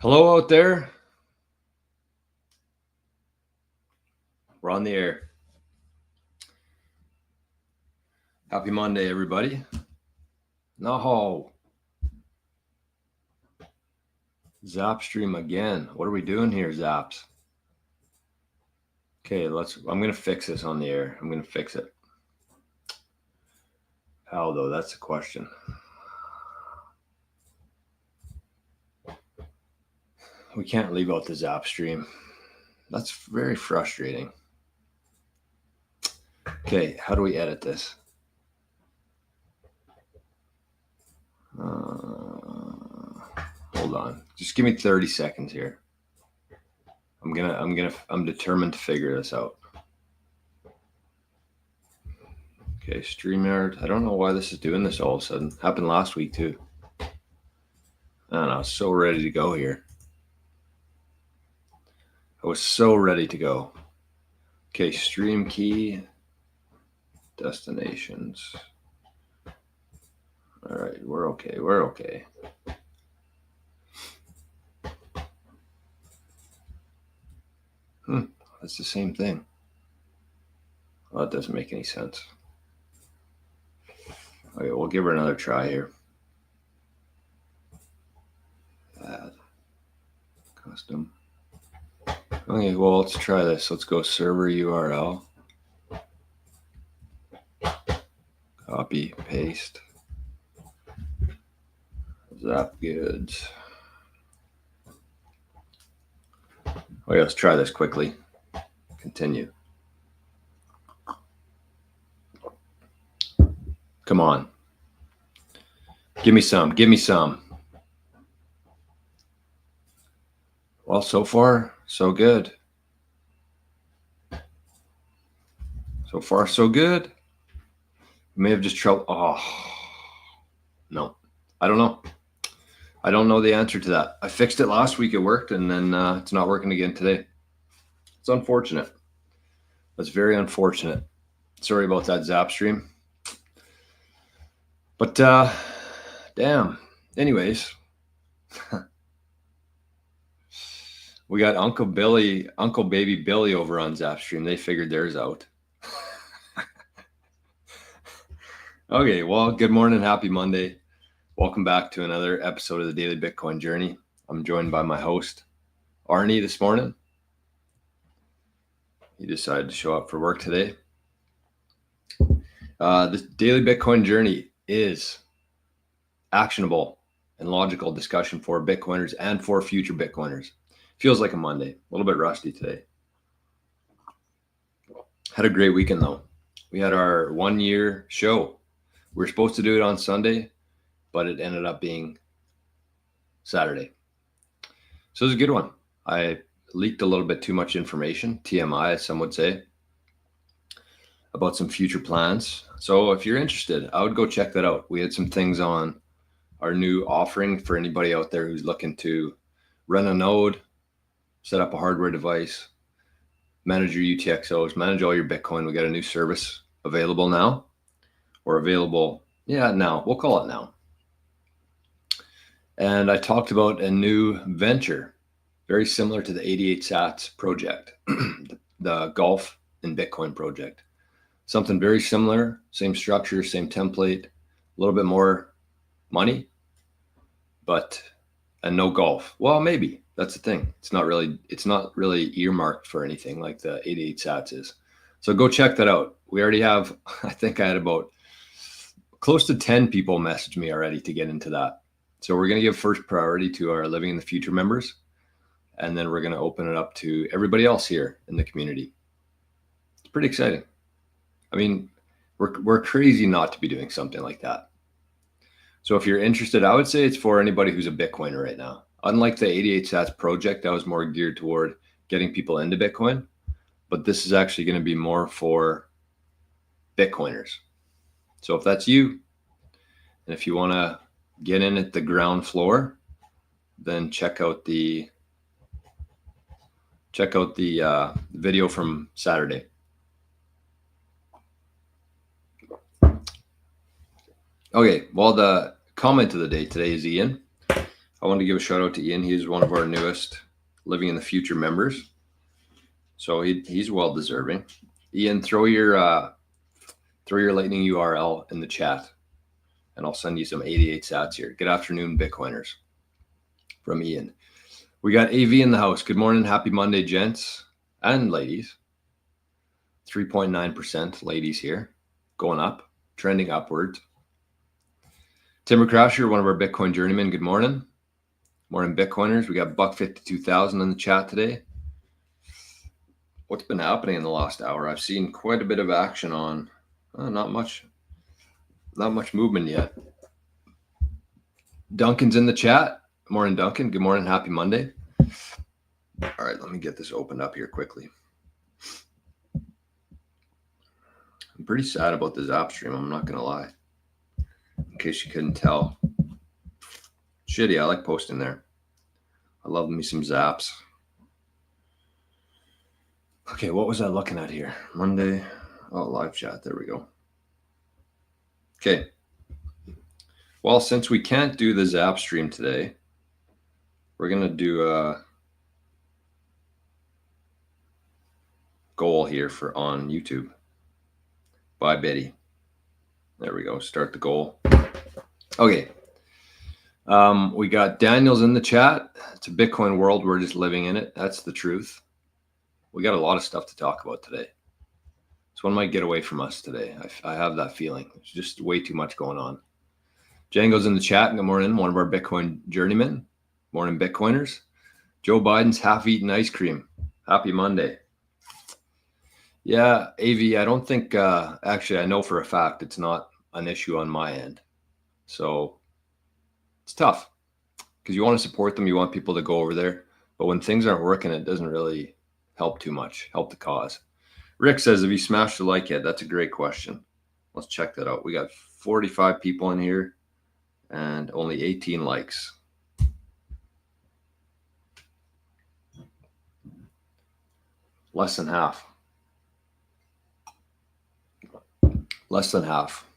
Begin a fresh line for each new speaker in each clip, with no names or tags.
Hello out there. We're on the air. Happy Monday, everybody. No. Zap stream again. What are we doing here, Zaps? Okay, I'm going to fix this on the air. I'm going to fix it. How, though? That's the question. We can't leave out the Zap stream. That's very frustrating. Okay, how do we edit this? Hold on. Just give me 30 seconds here. I'm determined to figure this out. Okay, StreamYard. I don't know why this is doing this all of a sudden. Happened last week too. I don't know. I was so ready to go here. I was so ready to go. Okay, stream key, destinations. All right, we're okay. We're okay. That's the same thing. Well, that doesn't make any sense. Okay, we'll give her another try here. Add custom. Okay, well, let's try this. Let's go server URL. Copy, paste. Zap goods. Okay, let's try this quickly. Continue. Come on. Give me some. Give me some. Well, so far, so good. So far, so good. You may have just trouble. Oh, no. I don't know. I don't know the answer to that. I fixed it last week. It worked, and then it's not working again today. It's unfortunate. That's very unfortunate. Sorry about that Zap stream. But damn. Anyways, we got Uncle Baby Billy over on Zap stream. They figured theirs out. Okay, well, good morning. Happy Monday. Welcome back to another episode of the Daily Bitcoin Journey. I'm joined by my host, Arnie, this morning. He decided to show up for work today. The Daily Bitcoin Journey is actionable and logical discussion for Bitcoiners and for future Bitcoiners. Feels like a Monday. A little bit rusty today. Had a great weekend, though. We had our 1-year show. We were supposed to do it on Sunday, but it ended up being Saturday. So it was a good one. I leaked a little bit too much information, TMI, as some would say, about some future plans. So if you're interested, I would go check that out. We had some things on our new offering for anybody out there who's looking to run a node, set up a hardware device, manage your UTXOs, manage all your Bitcoin. We got a new service available now, or available, now. We'll call it now. And I talked about a new venture, very similar to the 88 Sats project, the golf and Bitcoin project. Something very similar, same structure, same template, a little bit more money, and no golf. Well, maybe that's the thing. It's not really earmarked for anything like the 88 Sats is. So go check that out. We already have, I think I had about close to 10 people message me already to get into that. So we're going to give first priority to our Living in the Future members, and then we're going to open it up to everybody else here in the community. It's pretty exciting. I mean, we're crazy not to be doing something like that. So if you're interested, I would say it's for anybody who's a Bitcoiner right now. Unlike the 88 Sats project, that was more geared toward getting people into Bitcoin, but this is actually going to be more for Bitcoiners. So if that's you, and if you want to get in at the ground floor, then check out the video from Saturday. Okay, well, the comment of the day today is Ian. I want to give a shout out to Ian. He's one of our newest Living in the Future members. So he's well deserving. Ian, throw your Lightning URL in the chat, and I'll send you some 88 sats here. Good afternoon, Bitcoiners. From Ian. We got AV in the house. Good morning. Happy Monday, gents and ladies. 3.9% ladies here. Going up, trending upwards. Timber Crasher, one of our Bitcoin Journeyman. Good morning. Morning, Bitcoiners. We got $52,000 in the chat today. What's been happening in the last hour? I've seen quite a bit of action on not much movement yet. Duncan's in the chat. Morning, Duncan. Good morning. Happy Monday. All right, let me get this opened up here quickly. I'm pretty sad about the Zap stream. I'm not going to lie. In case you couldn't tell. Shitty. I like posting there. I love me some Zaps. Okay, what was I looking at here? Monday. Oh, live chat. There we go. Okay. Well, since we can't do the Zap stream today, we're going to do a goal here for on YouTube. Bye, Betty. There we go. Start the goal. Okay. We got Daniel's in the chat. It's a Bitcoin world. We're just living in it. That's the truth. We got a lot of stuff to talk about today. This one might get away from us today. I have that feeling. There's just way too much going on. Django's in the chat. Good morning. One of our Bitcoin journeymen. Morning, Bitcoiners. Joe Biden's half-eaten ice cream. Happy Monday. Yeah, AV, I don't think, actually, I know for a fact it's not an issue on my end. So it's tough because you want to support them. You want people to go over there. But when things aren't working, it doesn't really help too much, help the cause. Rick says, have you smashed the like yet? That's a great question. Let's check that out. We got 45 people in here and only 18 likes. Less than half. Less than half.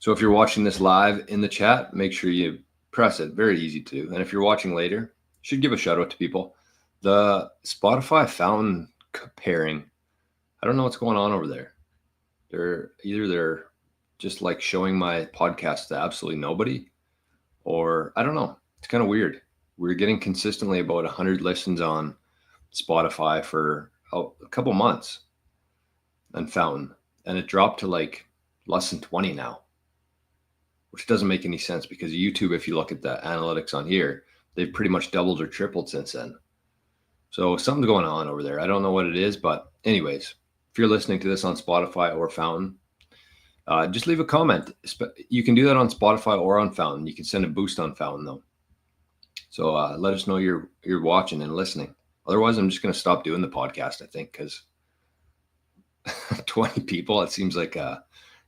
So if you're watching this live in the chat, make sure you press it. Very easy to do. And if you're watching later, you should give a shout out to people. The Spotify fountain pairing, I don't know what's going on over there. They're just like showing my podcast to absolutely nobody, or I don't know. It's kind of weird. We're getting consistently about 100 listens on Spotify for a couple months and fountain, and it dropped to like less than 20 now, which doesn't make any sense because YouTube, if you look at the analytics on here, they've pretty much doubled or tripled since then. So something's going on over there. I don't know what it is, but anyways, if you're listening to this on Spotify or Fountain, just leave a comment. You can do that on Spotify or on Fountain. You can send a boost on Fountain though. So let us know you're watching and listening. Otherwise, I'm just going to stop doing the podcast, I think, because 20 people, it seems like kind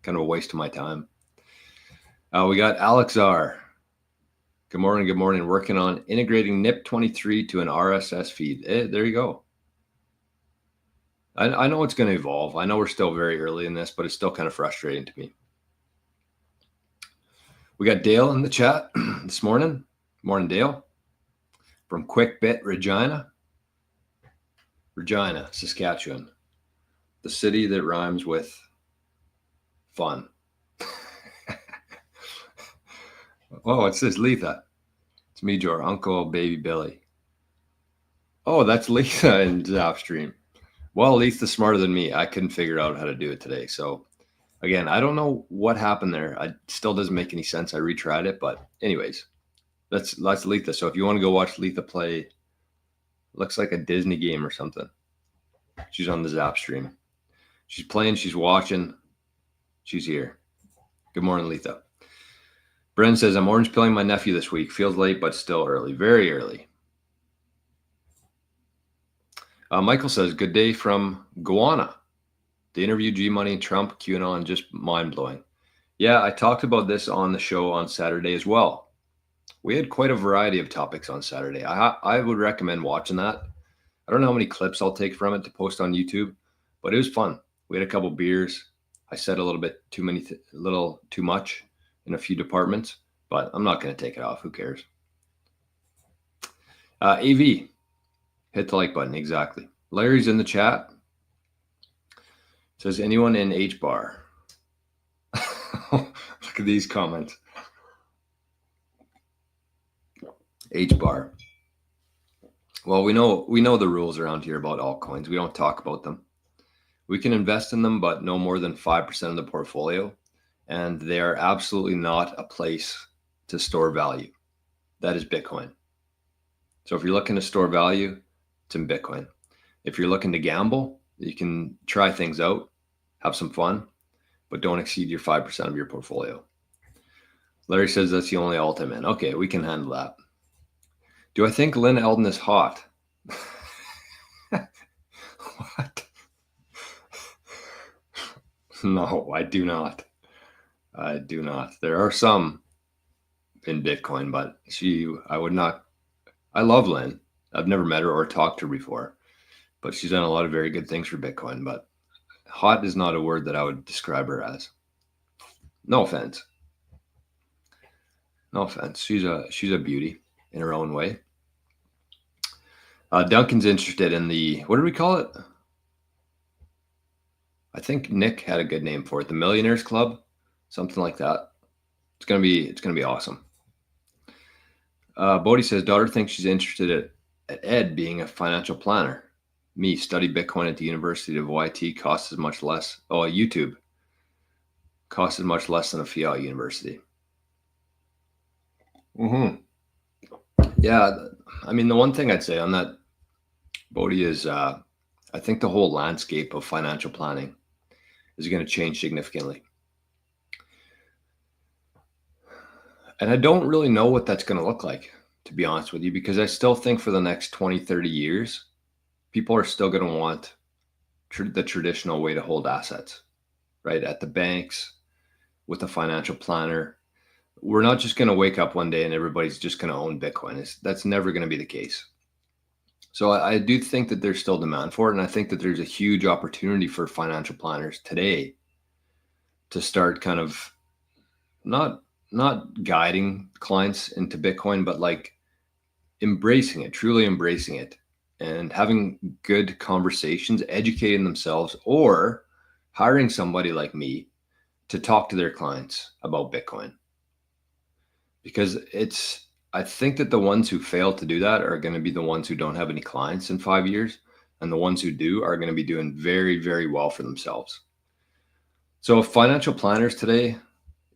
of a waste of my time. We got Alex R. Good morning. Good morning. Working on integrating NIP23 to an RSS feed. There you go. I know it's going to evolve. I know we're still very early in this, but it's still kind of frustrating to me. We got Dale in the chat this morning. Morning, Dale. From QuickBit, Regina, Saskatchewan. The city that rhymes with fun. Oh, it says Letha. It's me, your uncle, baby Billy. Oh, that's Letha in Zapstream. Well, Letha's smarter than me. I couldn't figure out how to do it today. So again, I don't know what happened there. It still doesn't make any sense. I retried it, but anyways, that's Letha. So if you want to go watch Letha play, looks like a Disney game or something. She's on the Zap stream. She's playing, she's watching, she's here. Good morning, Letha. Bren says, I'm orange pilling my nephew this week. Feels late, but still early. Very early. Michael says, good day from Guyana. The interview, G-Money, Trump, QAnon, just mind-blowing. Yeah, I talked about this on the show on Saturday as well. We had quite a variety of topics on Saturday. I would recommend watching that. I don't know how many clips I'll take from it to post on YouTube, but it was fun. We had a couple beers. I said a little bit too much in a few departments, but I'm not going to take it off. Who cares? AV, hit the like button. Exactly. Larry's in the chat. Says, anyone in H bar? Look at these comments. H bar. Well, we know the rules around here about altcoins. We don't talk about them. We can invest in them, but no more than 5% of the portfolio. And they are absolutely not a place to store value. That is Bitcoin. So if you're looking to store value, it's in Bitcoin. If you're looking to gamble, you can try things out, have some fun, but don't exceed your 5% of your portfolio. Larry says that's the only alt I'm in. Okay, we can handle that. Do I think Lynn Eldon is hot? What? No, I do not. I do not. There are some in Bitcoin, but I would not. I love Lynn. I've never met her or talked to her before, but she's done a lot of very good things for Bitcoin. But hot is not a word that I would describe her as. No offense. No offense. She's a beauty in her own way. Duncan's interested in the, what did we call it? I think Nick had a good name for it. The Millionaires Club, something like that. It's gonna be awesome. Bodhi says, daughter thinks she's interested at Ed being a financial planner. Me, study Bitcoin at the University of YT costs as much less. Oh, YouTube costs as much less than a Fiat university. Yeah, I mean, the one thing I'd say on that, Bodhi, is I think the whole landscape of financial planning is going to change significantly. And I don't really know what that's going to look like, to be honest with you, because I still think for the next 20, 30 years, people are still going to want the traditional way to hold assets, right? At the banks, with a financial planner. We're not just going to wake up one day and everybody's just going to own Bitcoin. That's never going to be the case. So I do think that there's still demand for it. And I think that there's a huge opportunity for financial planners today to start kind of not guiding clients into Bitcoin, but like embracing it, truly embracing it, and having good conversations, educating themselves, or hiring somebody like me to talk to their clients about Bitcoin. Because I think that the ones who fail to do that are going to be the ones who don't have any clients in 5 years. And the ones who do are going to be doing very, very well for themselves. So if financial planners today,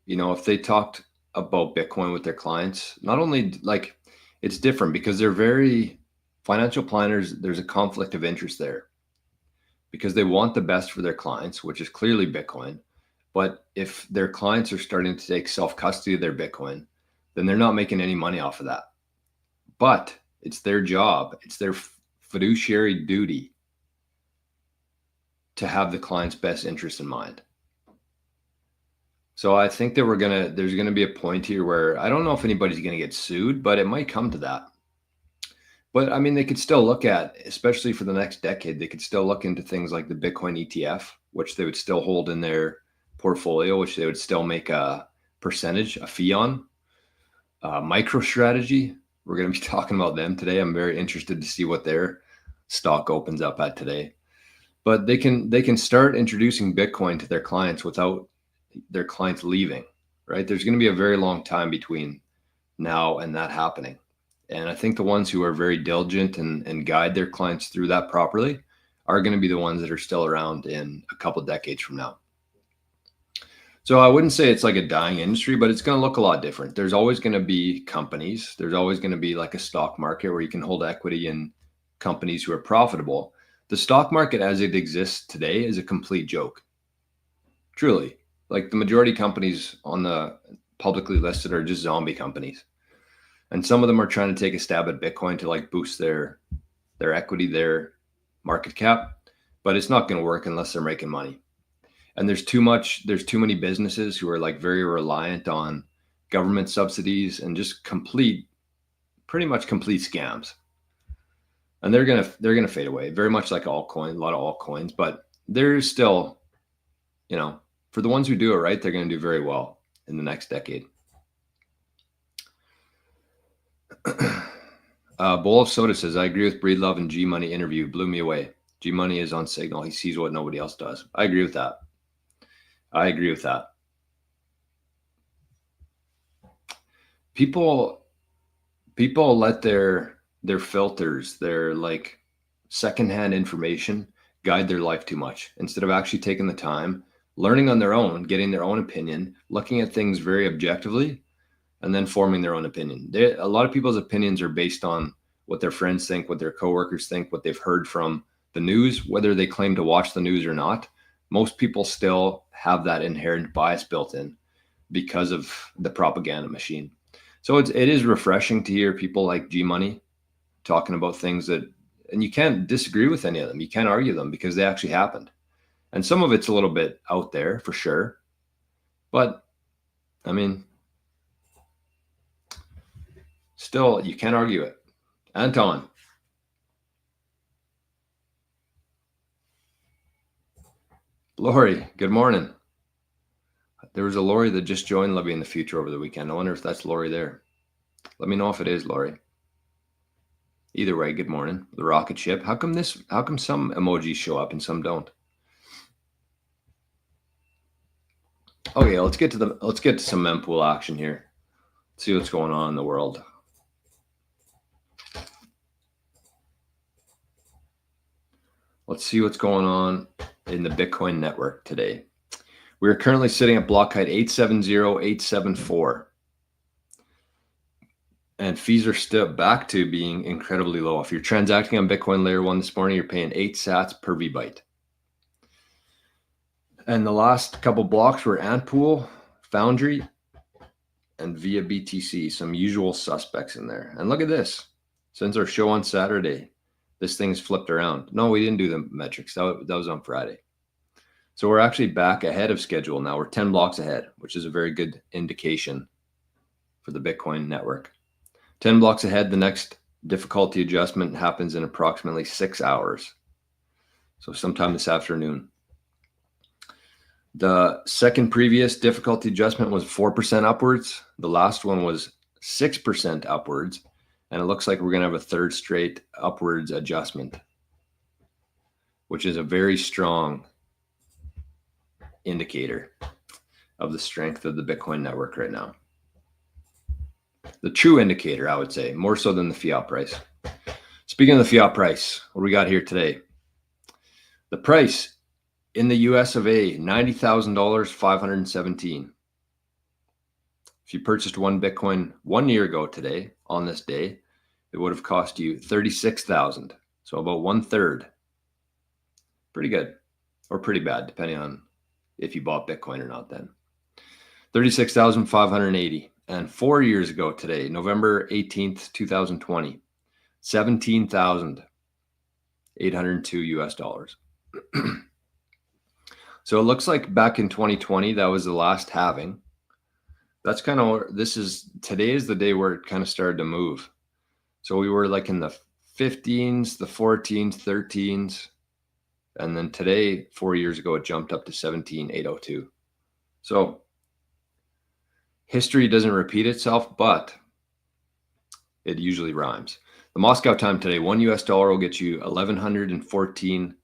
if they talked about Bitcoin with their clients, not only like it's different because they're very financial planners, there's a conflict of interest there because they want the best for their clients, which is clearly Bitcoin. But if their clients are starting to take self-custody of their Bitcoin, then they're not making any money off of that. But it's their job, it's their fiduciary duty to have the client's best interest in mind. So I think that there's going to be a point here where I don't know if anybody's going to get sued, but it might come to that. But I mean, they could still look at, especially for the next decade, they could still look into things like the Bitcoin ETF, which they would still hold in their portfolio, which they would still make a percentage, a fee on. MicroStrategy, we're going to be talking about them today. I'm very interested to see what their stock opens up at today. But they can start introducing Bitcoin to their clients without their clients leaving, right? There's going to be a very long time between now and that happening. And I think the ones who are very diligent and guide their clients through that properly are going to be the ones that are still around in a couple of decades from now. So I wouldn't say it's like a dying industry, but it's going to look a lot different. There's always going to be companies. There's always going to be like a stock market where you can hold equity in companies who are profitable. The stock market as it exists today is a complete joke. Truly. Like the majority of companies on the publicly listed are just zombie companies. And some of them are trying to take a stab at Bitcoin to like boost their equity, their market cap, but it's not going to work unless they're making money. And there's too many businesses who are like very reliant on government subsidies and just pretty much complete scams. And they're going to fade away, very much like altcoin, a lot of altcoins, but there's still, for the ones who do it right, they're going to do very well in the next decade. Bowl of Soda says, I agree with Breedlove and G Money interview. Blew me away. G Money is on signal. He sees what nobody else does. I agree with that. I agree with that. People let their filters, their like secondhand information guide their life too much instead of actually taking the time, learning on their own, getting their own opinion, looking at things very objectively, and then forming their own opinion. A lot of people's opinions are based on what their friends think, what their coworkers think, what they've heard from the news, whether they claim to watch the news or not. Most people still have that inherent bias built in because of the propaganda machine. So it is refreshing to hear people like G Money talking about things that, and you can't disagree with any of them. You can't argue them because they actually happened. And some of it's a little bit out there for sure. But I mean, still, you can't argue it. Anton. Lori, good morning. There was a Lori that just joined Living in the Future over the weekend. I wonder if that's Lori there. Let me know if it is Lori. Either way, good morning. The rocket ship. How come some emojis show up and some don't? Okay, let's get to some mempool action here. Let's see what's going on in the world. Let's see what's going on in the Bitcoin network today. We are currently sitting at block height 870.874. And fees are still back to being incredibly low. If you're transacting on Bitcoin Layer 1 this morning, you're paying 8 sats per VByte. And the last couple blocks were Antpool, Foundry, and via BTC, some usual suspects in there. And look at this. Since our show on Saturday, this thing's flipped around. No, we didn't do the metrics. That was on Friday. So we're actually back ahead of schedule now. We're 10 blocks ahead, which is a very good indication for the Bitcoin network. 10 blocks ahead, the next difficulty adjustment happens in approximately 6 hours. So sometime this afternoon. The second previous difficulty adjustment was 4% upwards. The last one was 6% upwards. And it looks like we're going to have a third straight upwards adjustment, which is a very strong indicator of the strength of the Bitcoin network right now. The true indicator, I would say, more so than the fiat price. Speaking of the fiat price, what do we got here today? The price in the US of A, $90,000, 517. If you purchased one Bitcoin 1 year ago today, on this day, it would have cost you 36,000. So about 1/3. Pretty good or pretty bad, depending on if you bought Bitcoin or not then. 36,580. And 4 years ago today, November 18th, 2020, $17,802 US. So it looks like back in 2020, that was the last halving. That's kind of, today is the day where it kind of started to move. So we were like in the 15s, the 14s, 13s. And then today, 4 years ago, it jumped up to 17,802. So history doesn't repeat itself, but it usually rhymes. The Moscow time today, $1 will get you 1,114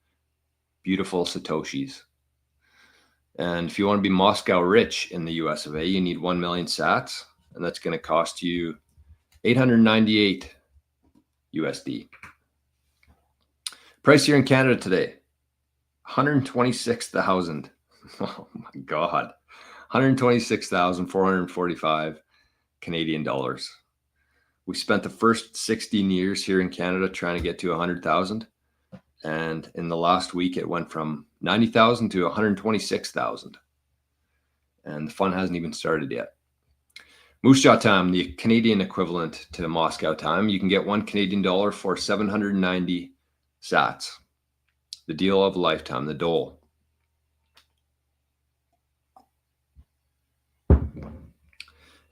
beautiful Satoshis. And if you want to be Moscow rich in the US of A, you need 1 million sats, and that's going to cost you 898 USD. Price here in Canada today, 126,000. Oh my God. 126,445 Canadian dollars. We spent the first 16 years here in Canada trying to get to 100,000. And in the last week, it went from 90,000 to 126,000. And the fun hasn't even started yet. Moose Jaw time, the Canadian equivalent to Moscow time, you can get 1 Canadian dollar for 790 sats. The deal of a lifetime, the dole.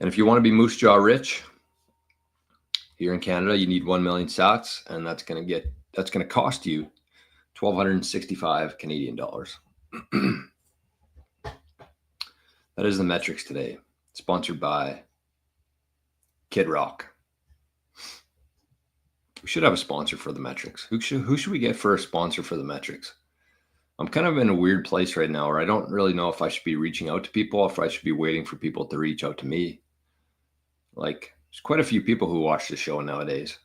And if you want to be Moose Jaw rich here in Canada, you need 1 million sats, and that's going to cost you 1,265 Canadian dollars. That is the metrics today, sponsored by Kid Rock. We should have a sponsor for the metrics. Who should we get for a sponsor for the metrics? I'm kind of in a weird place right now where I don't really know if I should be reaching out to people, if I should be waiting for people to reach out to me. Like, there's quite a few people who watch the show nowadays.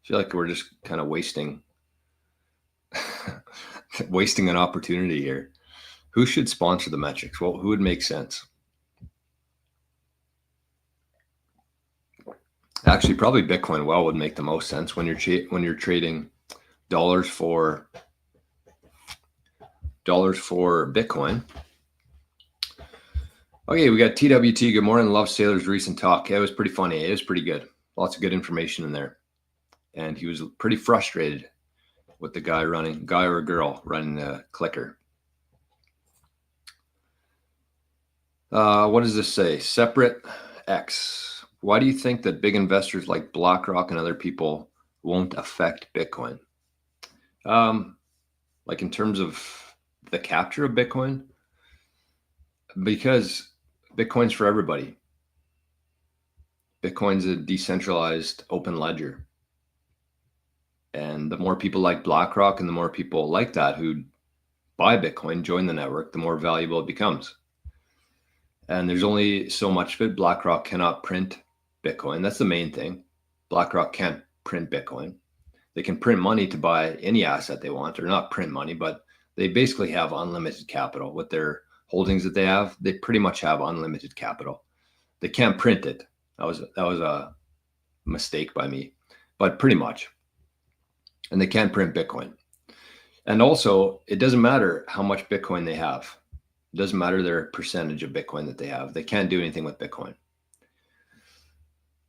I feel like we're just kind of wasting an opportunity here. Who should sponsor the metrics? Well, who would make sense? Actually, probably Bitcoin Well would make the most sense when you're trading dollars for Bitcoin. Okay, we got TWT. Good morning. Love Sailor's recent talk. Yeah, it was pretty funny. It was pretty good. Lots of good information in there. And he was pretty frustrated with the guy or girl running the clicker. What does this say? Separate X. Why do you think that big investors like BlackRock and other people won't affect Bitcoin? Like in terms of the capture of Bitcoin? Because Bitcoin's for everybody. Bitcoin's a decentralized open ledger. And the more people like BlackRock and the more people like that who buy Bitcoin, join the network, the more valuable it becomes. And there's only so much of it. BlackRock cannot print Bitcoin. That's the main thing. BlackRock can't print Bitcoin. They can print money to buy any asset they want, or not print money, but they basically have unlimited capital with their holdings that they have. They pretty much have unlimited capital. They can't print it. That was a mistake by me, but pretty much. And they can't print Bitcoin. And also, it doesn't matter how much Bitcoin they have. It doesn't matter their percentage of Bitcoin that they have. They can't do anything with Bitcoin.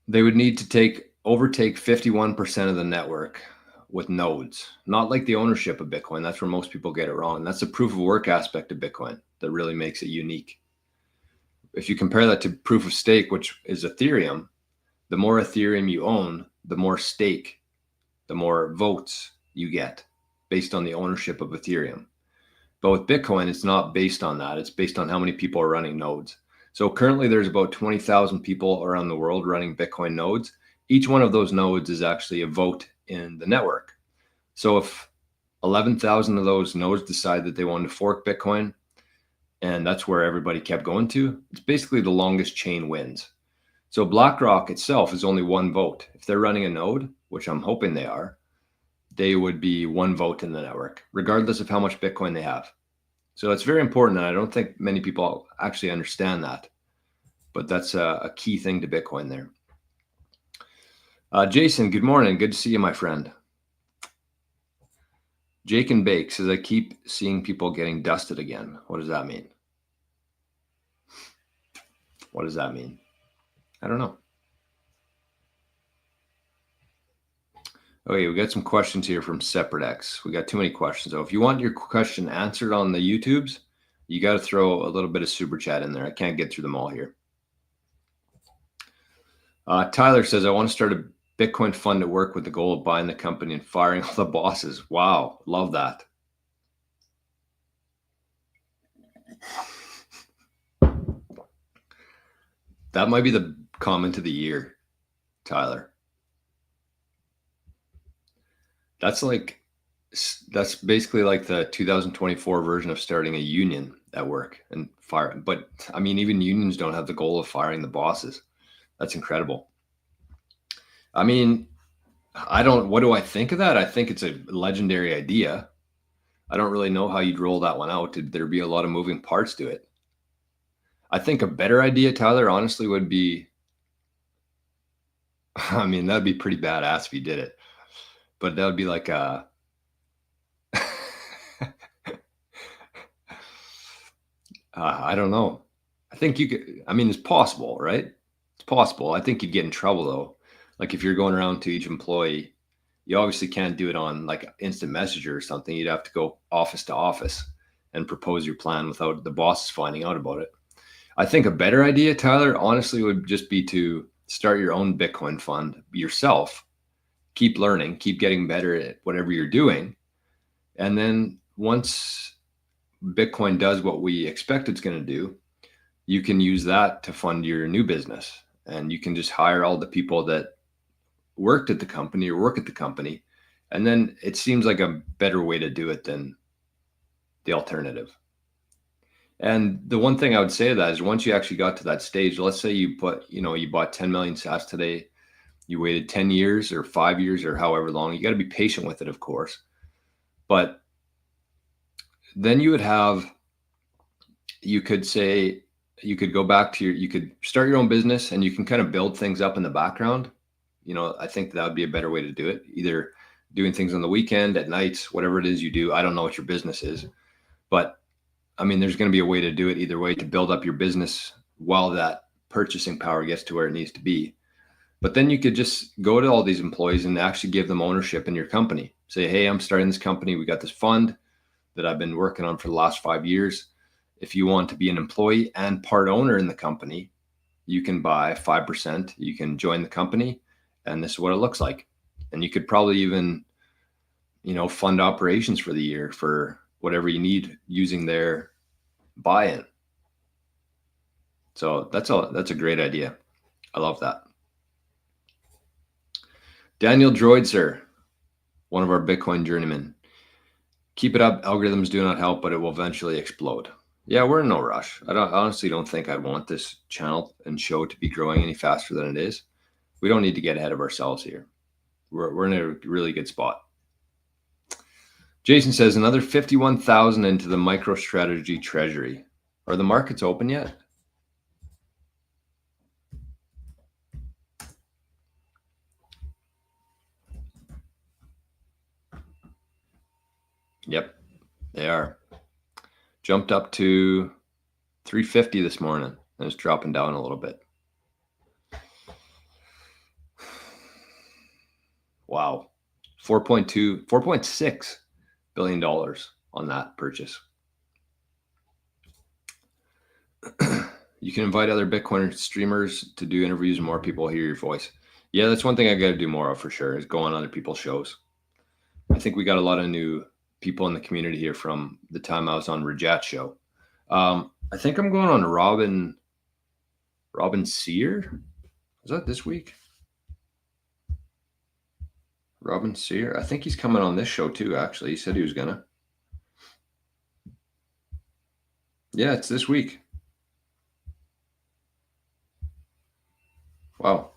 They would need to overtake 51% of the network with nodes, not like the ownership of Bitcoin. That's where most people get it wrong. That's the proof of work aspect of Bitcoin that really makes it unique. If you compare that to proof of stake, which is Ethereum, the more Ethereum you own, the more stake, the more votes you get based on the ownership of Ethereum. But with Bitcoin, it's not based on that. It's based on how many people are running nodes. So currently there's about 20,000 people around the world running Bitcoin nodes. Each one of those nodes is actually a vote in the network. So if 11,000 of those nodes decide that they want to fork Bitcoin, and that's where everybody kept going to, it's basically the longest chain wins. So BlackRock itself is only one vote. If they're running a node, which I'm hoping they are, they would be one vote in the network, regardless of how much Bitcoin they have. So it's very important, and I don't think many people actually understand that. But that's a key thing to Bitcoin there. Jason, good morning. Good to see you, my friend. Jake and Bake says, I keep seeing people getting dusted again. What does that mean? What does that mean? I don't know. Okay, we got some questions here from SeparateX. We got too many questions. So if you want your question answered on the YouTubes, you got to throw a little bit of super chat in there. I can't get through them all here. Tyler says, I want to start a Bitcoin fund at work with the goal of buying the company and firing all the bosses. Wow, love that. That might be the comment of the year, Tyler. That's basically like the 2024 version of starting a union at work and fire. But I mean, even unions don't have the goal of firing the bosses. That's incredible. I mean, what do I think of that? I think it's a legendary idea. I don't really know how you'd roll that one out. There'd be a lot of moving parts to it. I think a better idea, Tyler, honestly, would be, I mean, that'd be pretty badass if you did it. But that would be like a, I don't know. I think you could, I mean, it's possible, right? It's possible. I think you'd get in trouble though. Like if you're going around to each employee, you obviously can't do it on like instant messenger or something. You'd have to go office to office and propose your plan without the bosses finding out about it. I think a better idea, Tyler, honestly, would just be to start your own Bitcoin fund yourself. Keep learning, keep getting better at whatever you're doing. And then once Bitcoin does what we expect it's going to do, you can use that to fund your new business. And you can just hire all the people that worked at the company or work at the company. And then it seems like a better way to do it than the alternative. And the one thing I would say to that is once you actually got to that stage, let's say you bought 10 million sats today, you waited 10 years or 5 years or however long, you got to be patient with it, of course. But then you could go back to you could start your own business and you can kind of build things up in the background. I think that would be a better way to do it. Either doing things on the weekend, at nights, whatever it is you do. I don't know what your business is, but I mean, there's going to be a way to do it either way to build up your business while that purchasing power gets to where it needs to be. But then you could just go to all these employees and actually give them ownership in your company. Say, hey, I'm starting this company. We got this fund that I've been working on for the last 5 years. If you want to be an employee and part owner in the company, you can buy 5%. You can join the company, and this is what it looks like. And you could probably even, fund operations for the year for whatever you need using their buy-in. So that's a great idea. I love that. Daniel Droidser, one of our Bitcoin journeymen. Keep it up. Algorithms do not help, but it will eventually explode. Yeah, we're in no rush. I honestly don't think I'd want this channel and show to be growing any faster than it is. We don't need to get ahead of ourselves here. We're in a really good spot. Jason says another 51,000 into the MicroStrategy treasury. Are the markets open yet? Yep, they are. Jumped up to 350 this morning and it's dropping down a little bit. Wow. $4.6 billion on that purchase. You can invite other Bitcoin streamers to do interviews and more people hear your voice. Yeah, that's one thing I got to do more of for sure, is go on other people's shows. I think we got a lot of new people in the community here from the time I was on Rajat's show. I think I'm going on Robin Sear. Is that this week? Robin Sear. I think he's coming on this show too, actually. He said he was gonna. Yeah, it's this week. Wow.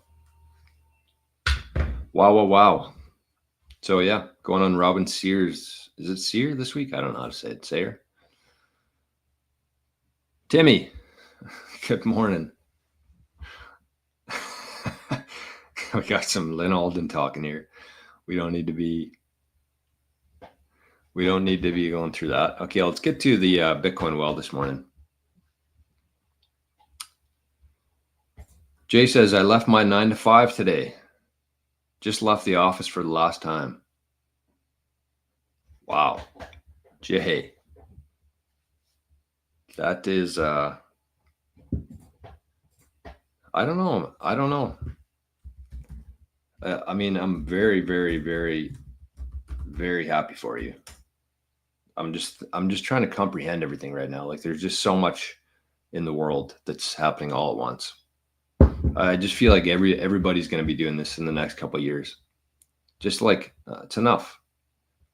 Wow. So yeah, going on Robin Sears. Is it Sear this week? I don't know how to say it. Sayer. Timmy, good morning. We got some Lynn Alden talking here. We don't need to be going through that. Okay, let's get to the Bitcoin well this morning. Jay says, I left my 9 to 5 today. Just left the office for the last time. Wow. Jay. That is, I don't know. I mean, I'm very, very, very, very happy for you. I'm just trying to comprehend everything right now. Like there's just so much in the world that's happening all at once. I just feel like everybody's going to be doing this in the next couple of years. Just like it's enough.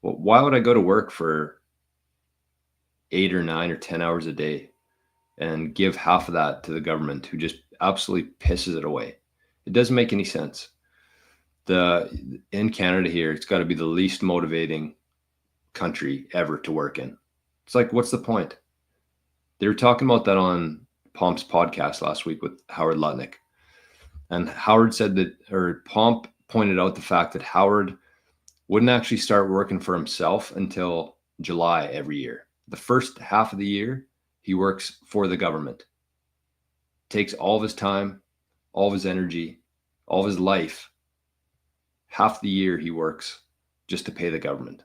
Well, why would I go to work for 8 or 9 or 10 hours a day and give half of that to the government who just absolutely pisses it away? It doesn't make any sense. In Canada here, it's got to be the least motivating country ever to work in. It's like, what's the point? They were talking about that on Pomp's podcast last week with Howard Lutnick. And Howard said that, or Pomp pointed out the fact that Howard wouldn't actually start working for himself until July every year. The first half of the year, he works for the government. Takes all of his time, all of his energy, all of his life. Half the year he works just to pay the government.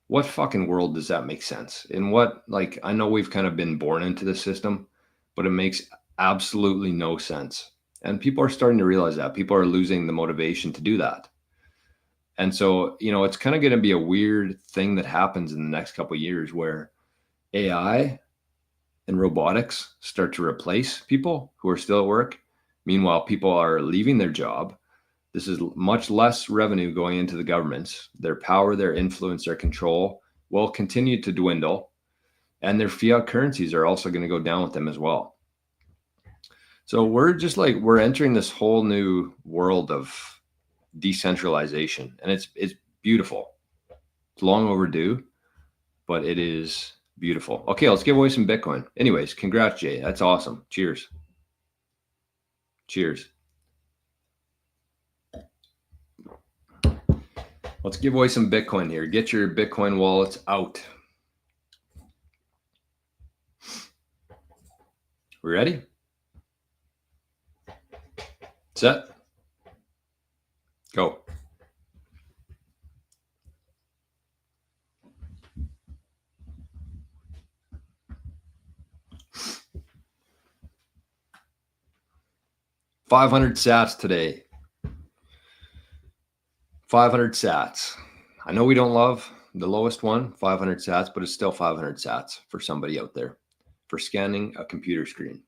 What fucking world does that make sense? In what, like, I know we've kind of been born into this system, but it makes absolutely no sense. And people are starting to realize that. People are losing the motivation to do that. And so, it's kind of going to be a weird thing that happens in the next couple of years where AI and robotics start to replace people who are still at work. Meanwhile, people are leaving their job This is much less revenue going into the governments. Their power, their influence, their control will continue to dwindle. And their fiat currencies are also going to go down with them as well. So we're entering this whole new world of decentralization, and it's beautiful. It's long overdue, but it is beautiful. Okay, let's give away some Bitcoin. Anyways, congrats, Jay. That's awesome. Cheers. Cheers. Let's give away some Bitcoin here. Get your Bitcoin wallets out. We ready? Set. Go. $500 sats today. 500 sats. I know we don't love the lowest one, 500 sats, but it's still 500 sats for somebody out there for scanning a computer screen.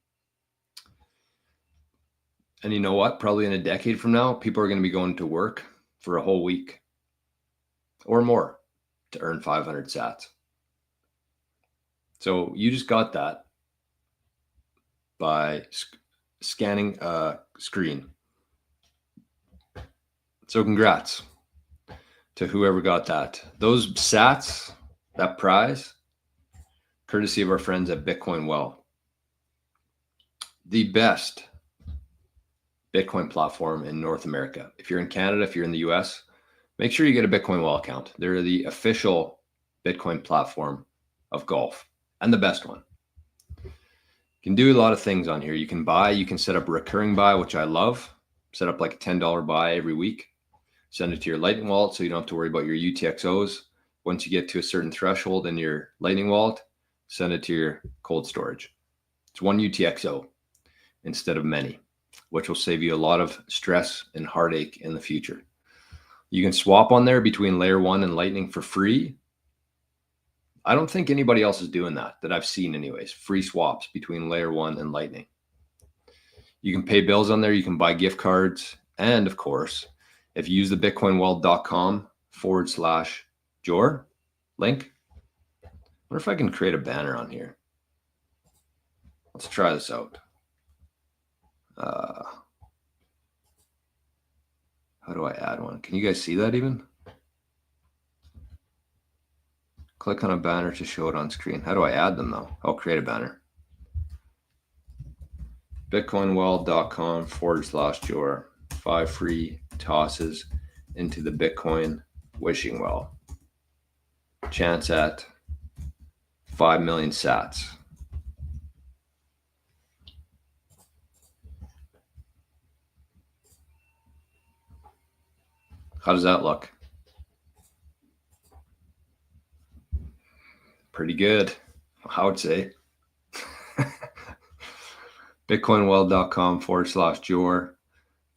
And you know what? Probably in a decade from now, people are going to be going to work for a whole week or more to earn 500 sats. So you just got that by scanning a screen. So congrats to whoever got that. Those sats, that prize, courtesy of our friends at Bitcoin Well. The best Bitcoin platform in North America. If you're in Canada, if you're in the US, make sure you get a Bitcoin Well account. They're the official Bitcoin platform of golf and the best one. You can do a lot of things on here. You can buy, you can set up a recurring buy, which I love. Set up like a $10 buy every week. Send it to your Lightning wallet so you don't have to worry about your UTXOs. Once you get to a certain threshold in your Lightning wallet, send it to your cold storage. It's one UTXO instead of many, which will save you a lot of stress and heartache in the future. You can swap on there between Layer 1 and Lightning for free. I don't think anybody else is doing that I've seen anyways. Free swaps between Layer 1 and Lightning. You can pay bills on there. You can buy gift cards. And of course, if you use the bitcoinwell.com/Jor link, I wonder if I can create a banner on here. Let's try this out. How do I add one? Can you guys see that even? Click on a banner to show it on screen. How do I add them though? I'll create a banner. bitcoinwell.com/Jor. 5 free tosses into the Bitcoin wishing well. Chance at 5 million sats. How does that look? Pretty good, I would say. bitcoinwell.com/Jor.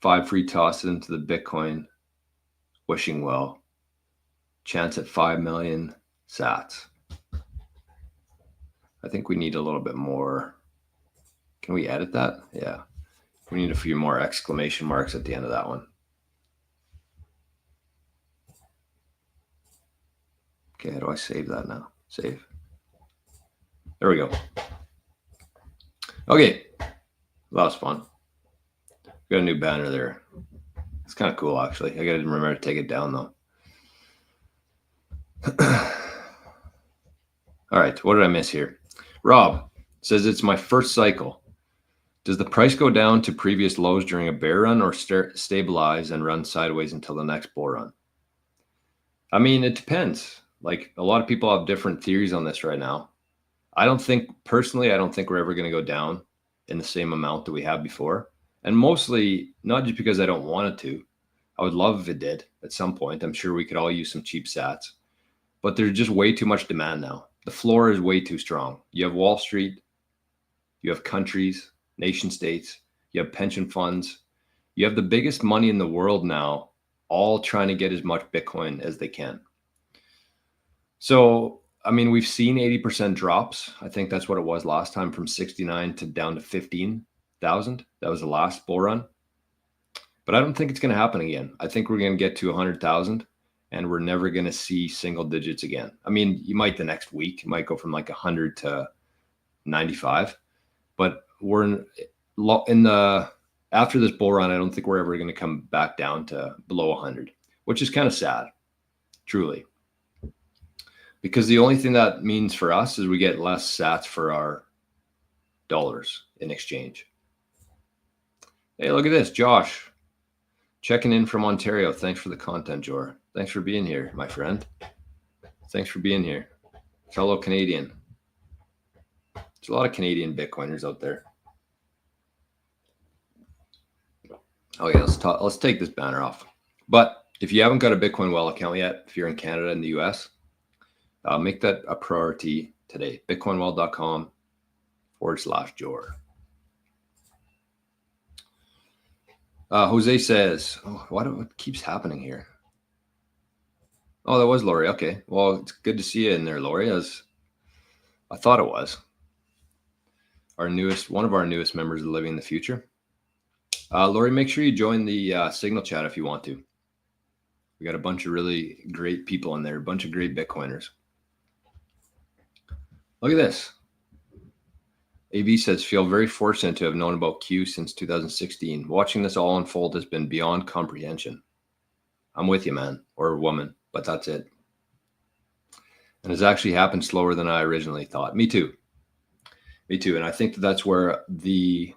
5 free tosses into the Bitcoin wishing well. Chance at 5 million sats. I think we need a little bit more. Can we edit that? Yeah. We need a few more exclamation marks at the end of that one. Okay, how do I save that now? Save. There we go. Okay, that was fun. Got a new banner there. It's kind of cool, actually. I got to remember to take it down, though. All right, what did I miss here? Rob says it's my first cycle. Does the price go down to previous lows during a bear run or stabilize and run sideways until the next bull run? I mean, it depends. Like, a lot of people have different theories on this right now. Personally, I don't think we're ever going to go down in the same amount that we have before. And mostly not just because I don't want it to. I would love if it did at some point. I'm sure we could all use some cheap sats, but there's just way too much demand now. The floor is way too strong. You have Wall Street, you have countries, nation states, you have pension funds, you have the biggest money in the world now, all trying to get as much Bitcoin as they can. So, I mean, we've seen 80% drops. I think that's what it was last time, from 69 to down to 15,000. That was the last bull run. But I don't think it's going to happen again. I think we're going to get to 100,000 and we're never going to see single digits again. I mean, you might the next week, you might go from like 100 to 95, but we're in the after this bull run, I don't think we're ever going to come back down to below 100, which is kind of sad, truly. Because the only thing that means for us is we get less sats for our dollars in exchange. Hey, look at this, Josh, checking in from Ontario. Thanks for the content, Jor. Thanks for being here, my friend. Thanks for being here, fellow Canadian. There's a lot of Canadian Bitcoiners out there. Okay, let's take this banner off. But if you haven't got a Bitcoin Well account yet, if you're in Canada and the US, make that a priority today. bitcoinwell.com/Jor. Jose says, oh, what keeps happening here? Oh, that was Lori. Okay. Well, it's good to see you in there, Lori, as I thought it was. One of our newest members of Living in the Future. Lori, make sure you join the Signal chat if you want to. We got a bunch of really great people in there, a bunch of great Bitcoiners. Look at this. AV says, feel very fortunate to have known about Q since 2016. Watching this all unfold has been beyond comprehension. I'm with you, man, or woman, but that's it. And it's actually happened slower than I originally thought. Me too. Me too. And I think that's where the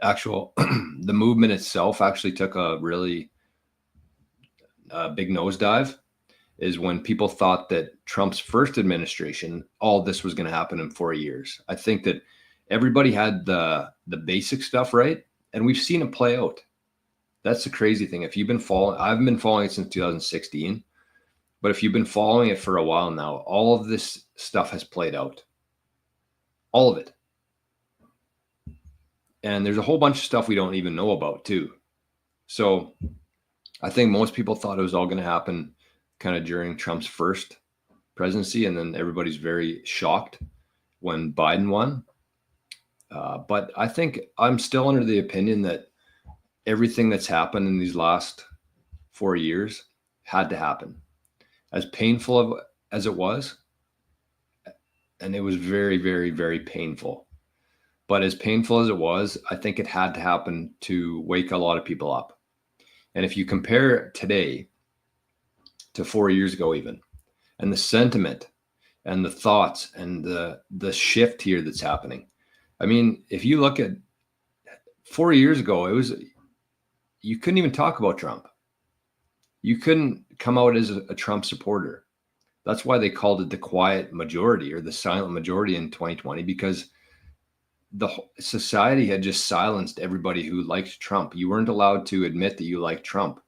the movement itself actually took a really big nosedive, is when people thought that Trump's first administration, all this was going to happen in 4 years. I think that everybody had the basic stuff right, and we've seen it play out. That's the crazy thing. If you've been following, I've been following it since 2016, but if you've been following it for a while now, all of this stuff has played out. All of it. And there's a whole bunch of stuff we don't even know about too. So I think most people thought it was all going to happen kind of during Trump's first presidency, and then everybody's very shocked when Biden won. But I think I'm still under the opinion that everything that's happened in these last 4 years had to happen. As painful as it was, and it was very, very, very painful. But as painful as it was, I think it had to happen to wake a lot of people up. And if you compare today to 4 years ago even, and the sentiment and the thoughts and the shift here that's happening. I mean, if you look at 4 years ago, you couldn't even talk about Trump. You couldn't come out as a Trump supporter. That's why they called it the quiet majority or the silent majority in 2020, because the society had just silenced everybody who liked Trump. You weren't allowed to admit that you liked Trump.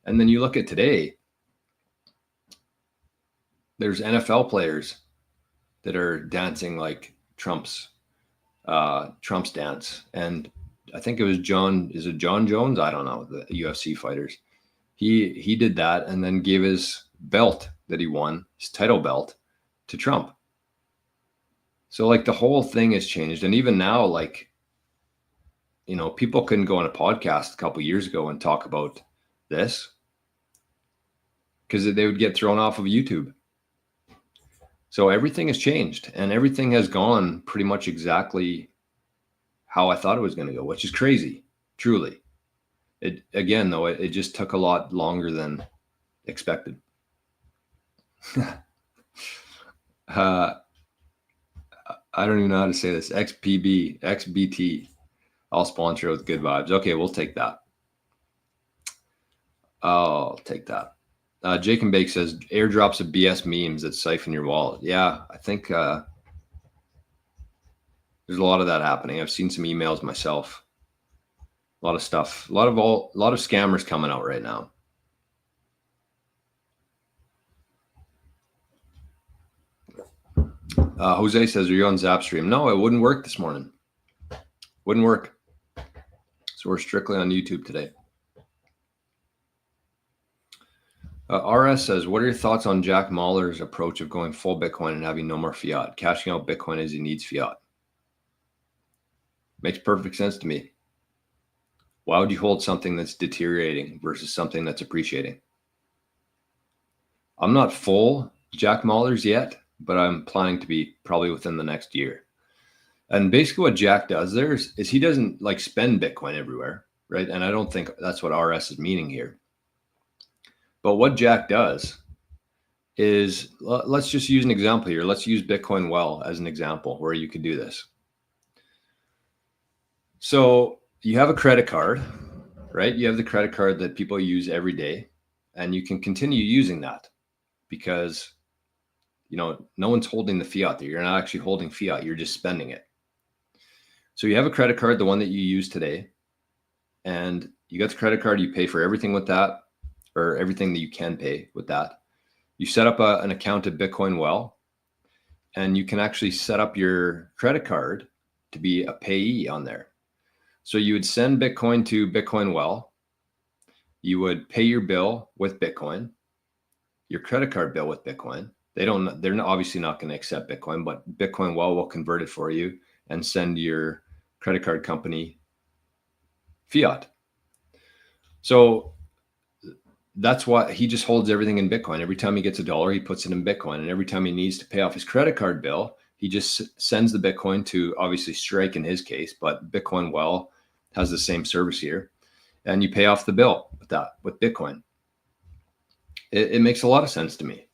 And then you look at today, there's NFL players that are dancing like Trump's dance. And I think it was John Jones? I don't know, the UFC fighters. He did that and then gave his belt that he won, his title belt, to Trump. So like the whole thing has changed. And even now, like, you know, people couldn't go on a podcast a couple of years ago and talk about this because they would get thrown off of YouTube. So everything has changed and everything has gone pretty much exactly how I thought it was going to go, which is crazy, truly. It just took a lot longer than expected. I don't even know how to say this. XBT. I'll sponsor with good vibes. Okay, we'll take that. I'll take that. Jake and Bake says airdrops of BS memes that siphon your wallet. Yeah, I think there's a lot of that happening. I've seen some emails myself. A lot of stuff. A lot of scammers coming out right now. Jose says, are you on Zap stream? No, it wouldn't work this morning. Wouldn't work. So we're strictly on YouTube today. RS says, what are your thoughts on Jack Mallers' approach of going full Bitcoin and having no more fiat, cashing out Bitcoin as he needs fiat? Makes perfect sense to me. Why would you hold something that's deteriorating versus something that's appreciating? I'm not full Jack Mahlers yet, but I'm planning to be probably within the next year. And basically what Jack does there is he doesn't like spend Bitcoin everywhere, right? And I don't think that's what RS is meaning here. But what Jack does is, let's just use an example here. Let's use Bitcoin Well as an example where you could do this. So you have a credit card, right? You have the credit card that people use every day, and you can continue using that because, you know, no one's holding the fiat there. You're not actually holding fiat. You're just spending it. So you have a credit card, the one that you use today, and you got the credit card, you pay for everything with that, or everything that you can pay with that. You set up an account at Bitcoin Well, and you can actually set up your credit card to be a payee on there. So you would send Bitcoin to Bitcoin Well. You would pay your bill with Bitcoin, your credit card bill with Bitcoin. They're obviously not going to accept Bitcoin, but Bitcoin Well will convert it for you and send your credit card company fiat. So that's why he just holds everything in Bitcoin. Every time he gets $1, he puts it in Bitcoin. And every time he needs to pay off his credit card bill, he just sends the Bitcoin to, obviously, Strike in his case, but Bitcoin Well has the same service here. And you pay off the bill with that, with Bitcoin. It makes a lot of sense to me.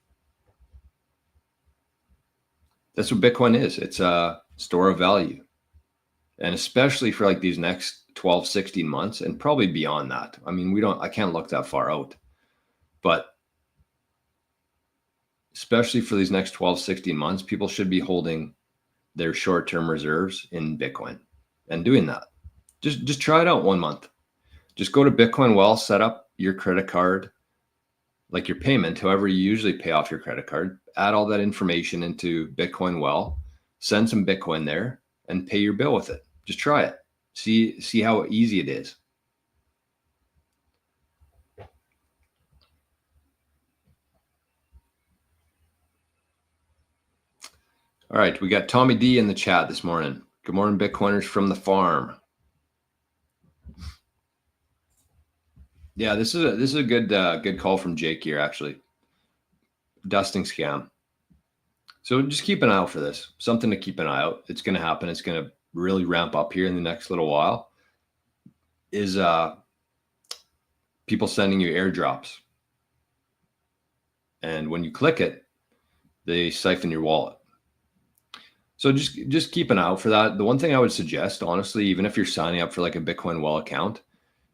That's what Bitcoin is. It's a store of value. And especially for like these next 12, 16 months and probably beyond that. I mean, I can't look that far out, but especially for these next 12, 16 months, people should be holding their short-term reserves in Bitcoin and doing that. Just try it out 1 month. Just go to Bitcoin Well, set up your credit card, like your payment, however you usually pay off your credit card, add all that information into Bitcoin Well, send some Bitcoin there and pay your bill with it. Just try it. See how easy it is. All right, we got Tommy D in the chat this morning. Good morning, Bitcoiners from the farm. Yeah, this is a good call from Jake here, actually. Dusting scam. So just keep an eye out for this. Something to keep an eye out. It's going to happen. It's going to really ramp up here in the next little while. Is people sending you airdrops, and when you click it, they siphon your wallet. So just keep an eye out for that. The one thing I would suggest, honestly, even if you're signing up for like a Bitcoin Well account,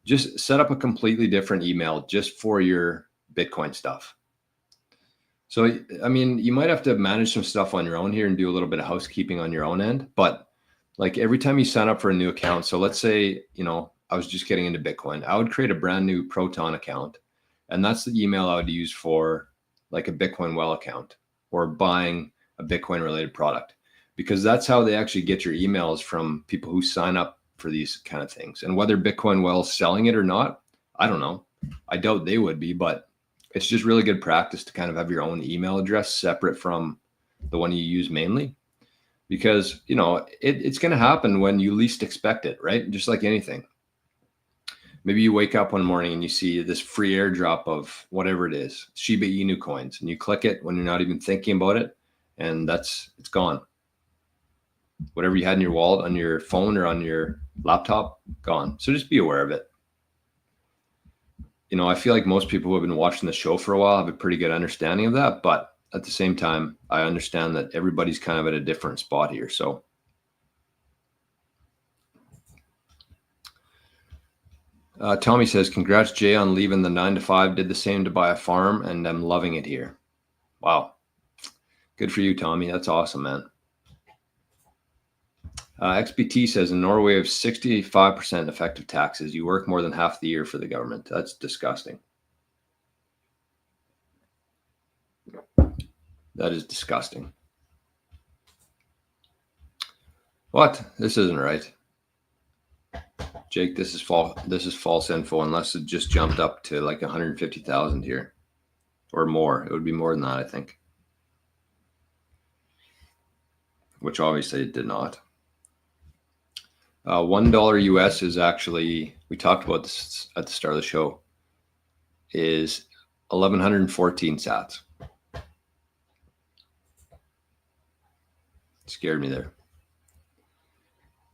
just set up a completely different email just for your Bitcoin stuff. So, I mean, you might have to manage some stuff on your own here and do a little bit of housekeeping on your own end. But like every time you sign up for a new account, so let's say, you know, I was just getting into Bitcoin, I would create a brand new Proton account. And that's the email I would use for like a Bitcoin Well account or buying a Bitcoin related product, because that's how they actually get your emails from people who sign up for these kind of things. And whether Bitcoin Well is selling it or not, I don't know. I doubt they would be, but it's just really good practice to kind of have your own email address separate from the one you use mainly, because, you know, it's going to happen when you least expect it, right? Just like anything. Maybe you wake up one morning and you see this free airdrop of whatever it is, Shiba Inu coins, and you click it when you're not even thinking about it, and it's gone. Whatever you had in your wallet, on your phone or on your laptop, gone. So just be aware of it. You know, I feel like most people who have been watching the show for a while have a pretty good understanding of that. But at the same time, I understand that everybody's kind of at a different spot here. So Tommy says, congrats, Jay, on leaving the 9 to 5. Did the same to buy a farm, and I'm loving it here. Wow. Good for you, Tommy. That's awesome, man. XBT says, in Norway, we have 65% effective taxes. You work more than half the year for the government. That's disgusting. That is disgusting. What? This isn't right. Jake, this is false info, unless it just jumped up to like 150,000 here or more. It would be more than that, I think. Which obviously it did not. $1 US is actually, we talked about this at the start of the show, is 1,114 sats. Scared me there.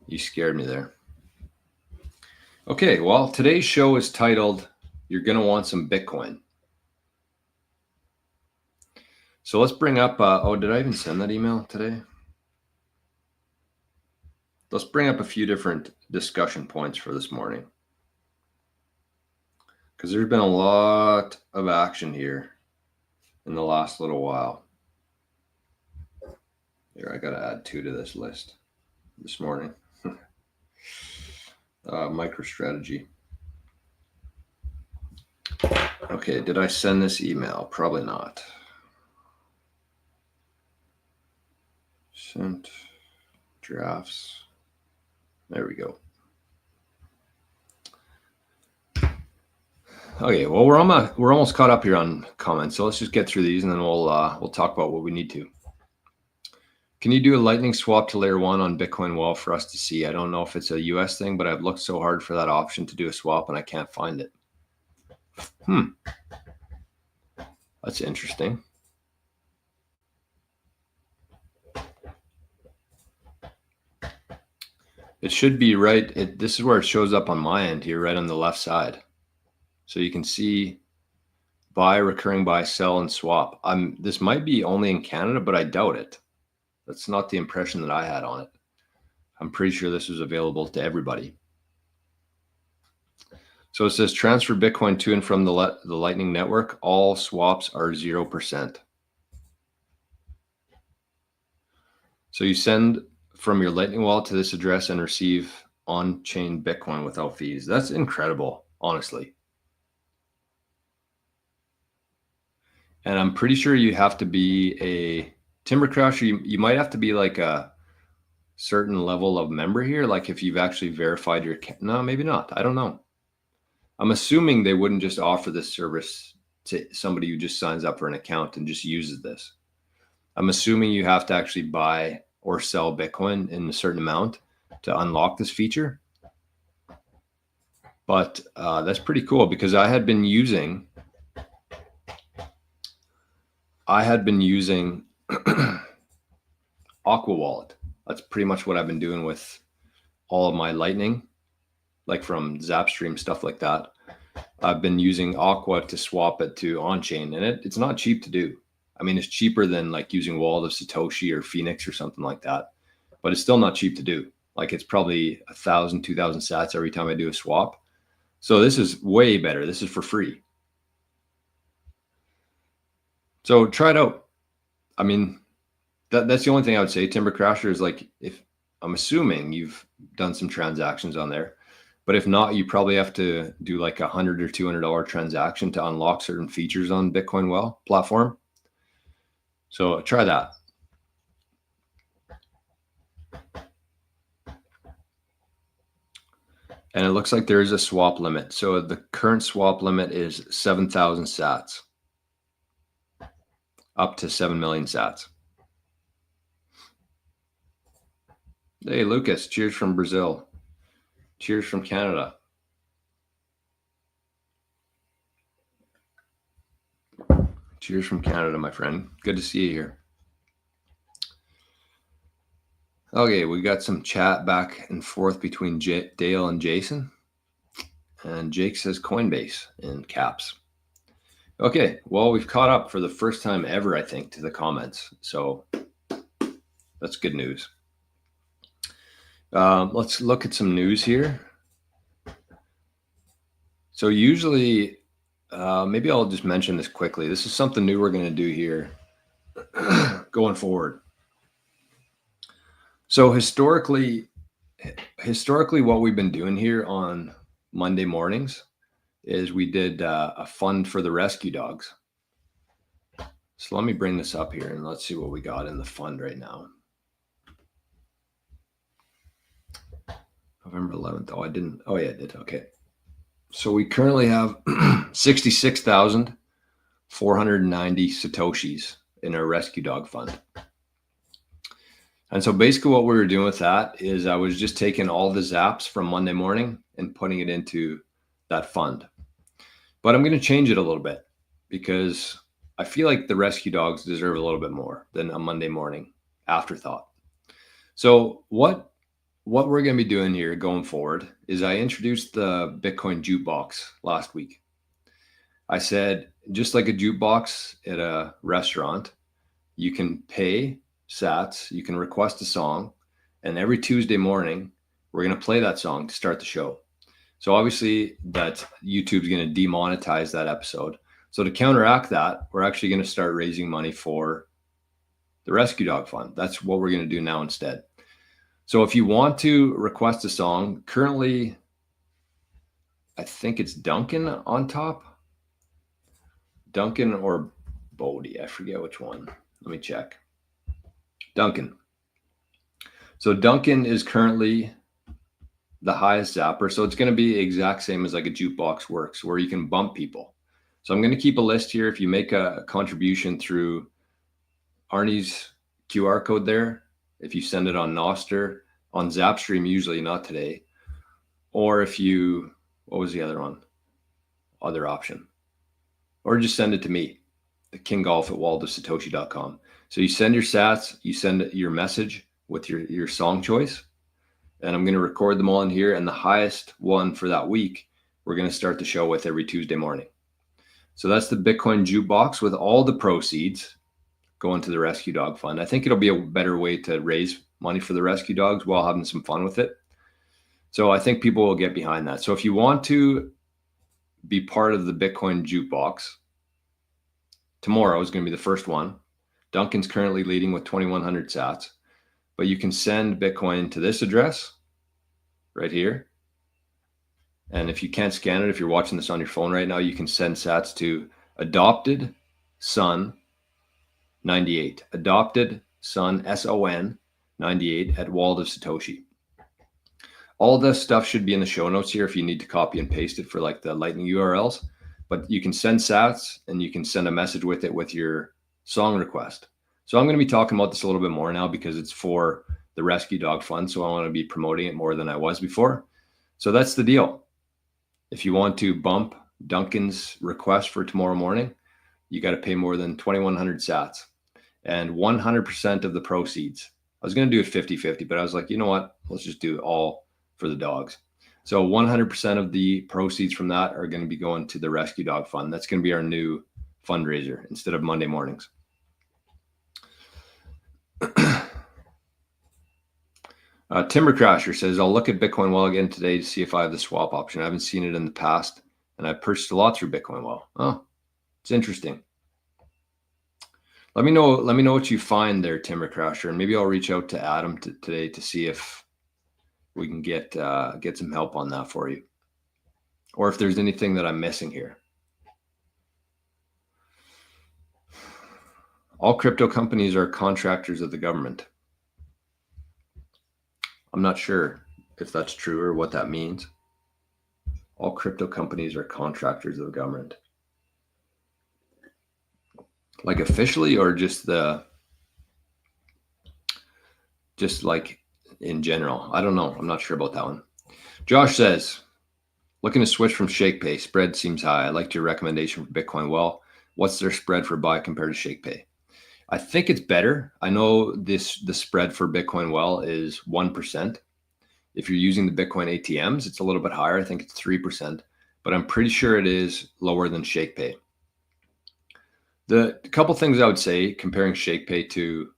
You scared me there. Okay, well, today's show is titled, You're Gonna Want Some Bitcoin. So let's bring up, oh, did I even send that email today? Let's bring up a few different discussion points for this morning, because there's been a lot of action here in the last little while. Here, I got to add 2 to this list this morning. MicroStrategy. Okay, did I send this email? Probably not. Sent drafts. There we go. Okay, well, we're almost caught up here on comments, so let's just get through these and then we'll talk about what we need to. Can you do a lightning swap to layer 1 on Bitcoin Well for us to see? I don't know if it's a US thing, but I've looked so hard for that option to do a swap and I can't find it. That's interesting. It should be right. This is where it shows up on my end here, right on the left side. So you can see buy, recurring buy, sell, and swap. This might be only in Canada, but I doubt it. That's not the impression that I had on it. I'm pretty sure this is available to everybody. So it says transfer Bitcoin to and from the Lightning Network. All swaps are 0%. So you send from your Lightning wallet to this address and receive on-chain Bitcoin without fees. That's incredible, honestly. And I'm pretty sure you have to be a Timber Crasher. You might have to be like a certain level of member here. Like if you've actually verified your account. No, maybe not. I don't know. I'm assuming they wouldn't just offer this service to somebody who just signs up for an account and just uses this. I'm assuming you have to actually buy or sell Bitcoin in a certain amount to unlock this feature. But that's pretty cool because I had been using Aqua Wallet. That's pretty much what I've been doing with all of my Lightning, like from Zapstream, stuff like that. I've been using Aqua to swap it to on-chain, and it's not cheap to do. I mean, it's cheaper than like using Wallet of Satoshi or Phoenix or something like that, but it's still not cheap to do. Like it's probably 1,000, 2,000 sats every time I do a swap. So this is way better. This is for free. So try it out. I mean, that's the only thing I would say. Timber Crasher is like, if I'm assuming you've done some transactions on there, but if not, you probably have to do like $100 or $200 transaction to unlock certain features on Bitcoin Well platform. So try that. And it looks like there is a swap limit. So the current swap limit is 7,000 sats, up to 7 million sats. Hey, Lucas, cheers from Brazil. Cheers from Canada. Cheers from Canada, my friend. Good to see you here. Okay, we got some chat back and forth between Dale and Jason. And Jake says Coinbase in caps. Okay, well, we've caught up for the first time ever, I think, to the comments. So that's good news. Let's look at some news here. So usually, maybe I'll just mention this quickly. This is something new we're going to do here going forward. So historically, what we've been doing here on Monday mornings is we did a fund for the rescue dogs. So let me bring this up here and let's see what we got in the fund right now. November 11th. Oh, I didn't. Oh, yeah, I did. Okay. So we currently have 66,490 Satoshis in our rescue dog fund. And so basically what we were doing with that is I was just taking all the zaps from Monday morning and putting it into that fund. But I'm going to change it a little bit because I feel like the rescue dogs deserve a little bit more than a Monday morning afterthought. So what we're going to be doing here going forward is I introduced the Bitcoin jukebox last week. I said, just like a jukebox at a restaurant, you can pay sats, you can request a song, and every Tuesday morning, we're going to play that song to start the show. So obviously that YouTube's going to demonetize that episode. So to counteract that, we're actually going to start raising money for the Rescue Dog Fund. That's what we're going to do now instead. So if you want to request a song, currently, I think it's Duncan on top. Duncan or Bodie, I forget which one. Let me check. Duncan. So Duncan is currently the highest zapper. So it's going to be exact same as like a jukebox works, where you can bump people. So I'm going to keep a list here. If you make a contribution through Arnie's QR code there, if you send it on nostr, on Zapstream, usually not today, or if you, what was the other one? Other option. Or just send it to me, the knggolf@waldofsatoshi.com. So you send your sats, you send your message with your song choice, and I'm going to record them all in here. And the highest one for that week, we're going to start the show with every Tuesday morning. So that's the Bitcoin jukebox with all the proceeds going to the Rescue Dog Fund. I think it'll be a better way to raise money for the rescue dogs while having some fun with it. So I think people will get behind that. So if you want to be part of the Bitcoin jukebox, tomorrow is going to be the first one. Duncan's currently leading with 2,100 sats, but you can send Bitcoin to this address right here. And if you can't scan it, if you're watching this on your phone right now, you can send sats to adopted son 98, adopted son SON 98 at Wald of Satoshi. All this stuff should be in the show notes here if you need to copy and paste it for like the lightning URLs. But you can send sats and you can send a message with it with your song request. So I'm going to be talking about this a little bit more now because it's for the Rescue Dog Fund. So I want to be promoting it more than I was before. So that's the deal. If you want to bump Duncan's request for tomorrow morning, you got to pay more than 2,100 sats and 100% of the proceeds. I was going to do it 50-50, but I was like, you know what? Let's just do it all for the dogs. So 100% of the proceeds from that are going to be going to the Rescue Dog Fund. That's going to be our new fundraiser instead of Monday mornings. Timber Crasher says, I'll look at Bitcoin Well again today to see if I have the swap option. I haven't seen it in the past, and I purchased a lot through Bitcoin Well. Oh, it's interesting. Let me know what you find there, Timber Crasher, and maybe I'll reach out to Adam today to see if we can get some help on that for you, or if there's anything that I'm missing here. All crypto companies are contractors of the government. I'm not sure if that's true or what that means. All crypto companies are contractors of the government. Like officially, or just like in general? I don't know. I'm not sure about that one. Josh says, looking to switch from ShakePay. Spread seems high. I liked your recommendation for Bitcoin Well. What's their spread for buy compared to ShakePay? I think it's better. I know the spread for Bitcoin Well is 1%. If you're using the Bitcoin ATMs, it's a little bit higher. I think it's 3%, but I'm pretty sure it is lower than ShakePay. The couple things I would say comparing ShakePay to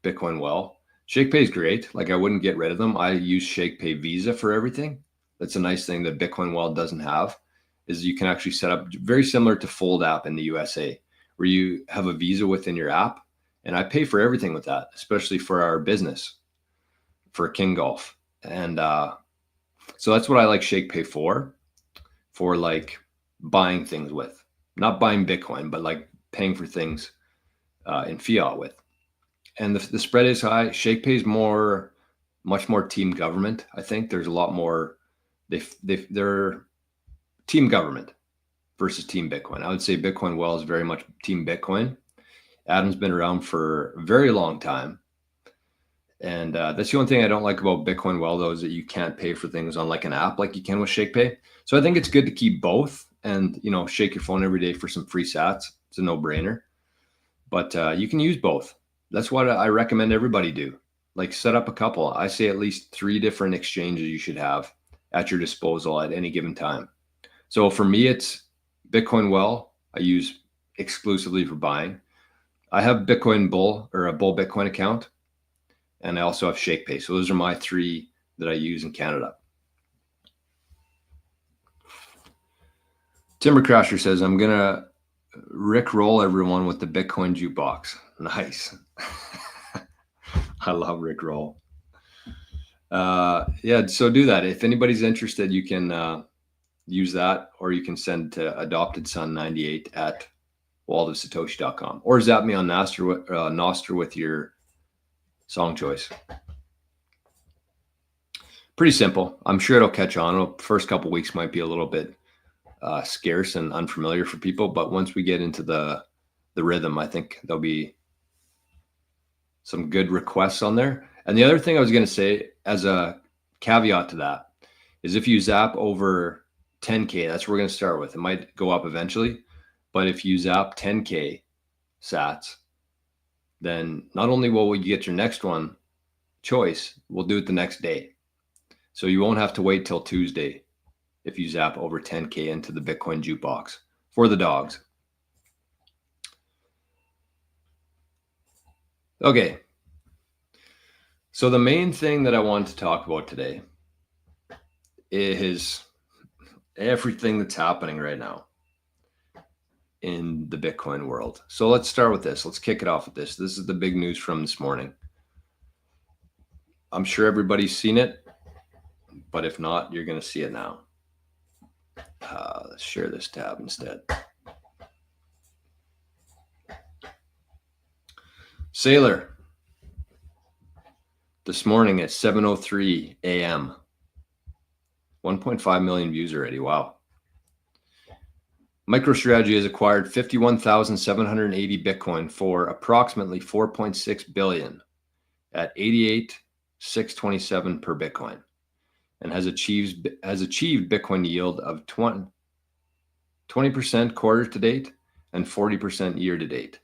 Bitcoin Well, ShakePay is great. Like I wouldn't get rid of them. I use ShakePay Visa for everything. That's a nice thing that Bitcoin Well doesn't have, is you can actually set up very similar to Fold app in the USA, where you have a Visa within your app. And I pay for everything with that, especially for our business, for knggolf. And so that's what I like ShakePay for like buying things with, not buying Bitcoin, but like paying for things in fiat with. And the spread is high. ShakePay is much more team government. I think there's a lot more, they're team government versus team Bitcoin. I would say Bitcoin Well is very much team Bitcoin. Adam's been around for a very long time. And that's the only thing I don't like about Bitcoin Well, though, is that you can't pay for things on like an app like you can with ShakePay. So I think it's good to keep both and, shake your phone every day for some free sats. It's a no-brainer. But you can use both. That's what I recommend everybody do. Like set up a couple. I say at least 3 different exchanges you should have at your disposal at any given time. So for me, it's Bitcoin Well. I use exclusively for buying. I have Bitcoin Bull or a Bull Bitcoin account. And I also have ShakePay. So those are my 3 that I use in Canada. Timber Crasher says, I'm going to Rick roll everyone with the Bitcoin jukebox. Nice. I love Rick roll. Yeah, so do that. If anybody's interested, you can use that, or you can send to adoptedson98 at waldofsatoshi.com, or zap me on nostr with your song choice. Pretty simple. I'm sure it'll catch on. First couple weeks might be a little bit scarce and unfamiliar for people, but once we get into the rhythm, I think there'll be some good requests on there. And the other thing I was going to say as a caveat to that is if you zap over 10K, that's what we're going to start with. It might go up eventually, but if you zap 10K sats, then not only will you get your next one choice, we'll do it the next day. So you won't have to wait till Tuesday if you zap over 10K into the Bitcoin jukebox for the dogs. Okay. So the main thing that I want to talk about today is everything that's happening right now in the Bitcoin world. So let's start with this. Let's kick it off with this. This is the big news from this morning. I'm sure everybody's seen it, but if not, you're going to see it now. Let's share this tab instead. Sailor, this morning at 7:03 a.m. 1.5 million views already. Wow. MicroStrategy has acquired 51,780 Bitcoin for approximately 4.6 billion at 88,627 per Bitcoin, and has achieved Bitcoin yield of 20% quarter to date and 40% year to date.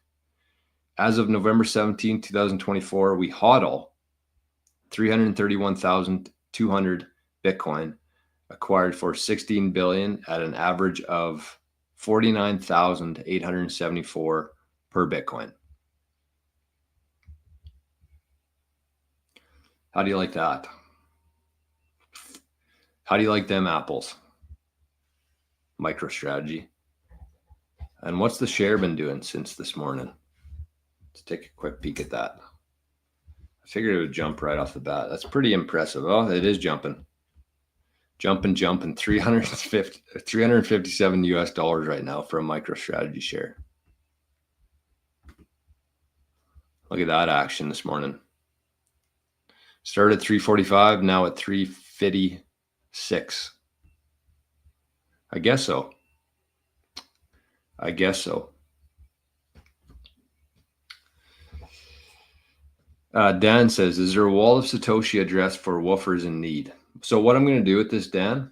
As of November 17, 2024, we hodl 331,200 Bitcoin acquired for 16 billion at an average of 49,874 per Bitcoin. How do you like that? How do you like them apples? MicroStrategy. And what's the share been doing since this morning? Let's take a quick peek at that. I figured it would jump right off the bat. That's pretty impressive. Oh, it is jumping. Jumping, 357 US dollars right now for a MicroStrategy share. Look at that action this morning. Started at 345, now at 356. I guess so. Dan says, is there a Wall of Satoshi address for woofers in need? So what I'm going to do with this, Dan,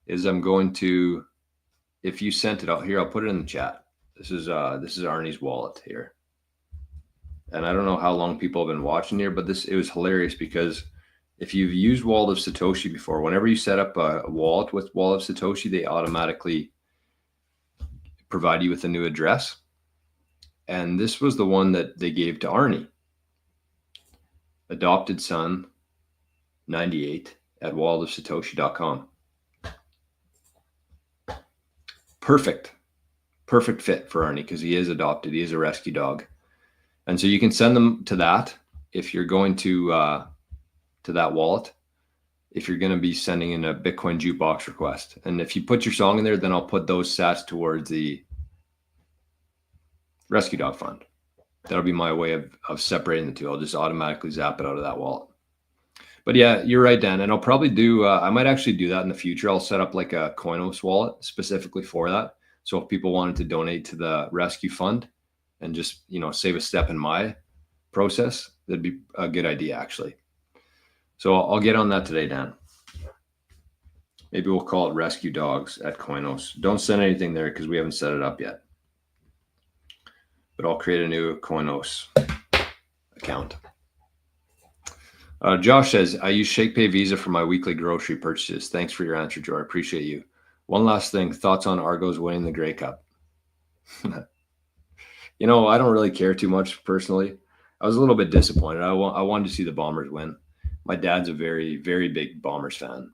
is I'm going to, if you sent it out here, I'll put it in the chat. This is Arnie's wallet here. And I don't know how long people have been watching here, but it was hilarious because if you've used Wall of Satoshi before, whenever you set up a wallet with Wall of Satoshi, they automatically provide you with a new address. And this was the one that they gave to Arnie. Adopted son 98 at waldofsatoshi.com. Perfect fit for Arnie because he is adopted. He is a rescue dog. And so you can send them to that if you're going to that wallet, if you're going to be sending in a Bitcoin jukebox request. And if you put your song in there, then I'll put those sats towards the rescue dog fund. That'll be my way of separating the two. I'll just automatically zap it out of that wallet. But yeah, you're right, Dan. And I'll probably do, I might actually do that in the future. I'll set up like a Coinos wallet specifically for that. So if people wanted to donate to the rescue fund and just, save a step in my process, that'd be a good idea, actually. So I'll get on that today, Dan. Maybe we'll call it Rescue Dogs at Coinos. Don't send anything there because we haven't set it up yet. But I'll create a new Coinos account. Josh says, I use ShakePay Visa for my weekly grocery purchases. Thanks for your answer, Joe. I appreciate you. One last thing. Thoughts on Argos winning the Grey Cup? I don't really care too much personally. I was a little bit disappointed. I wanted to see the Bombers win. My dad's a very, very big Bombers fan.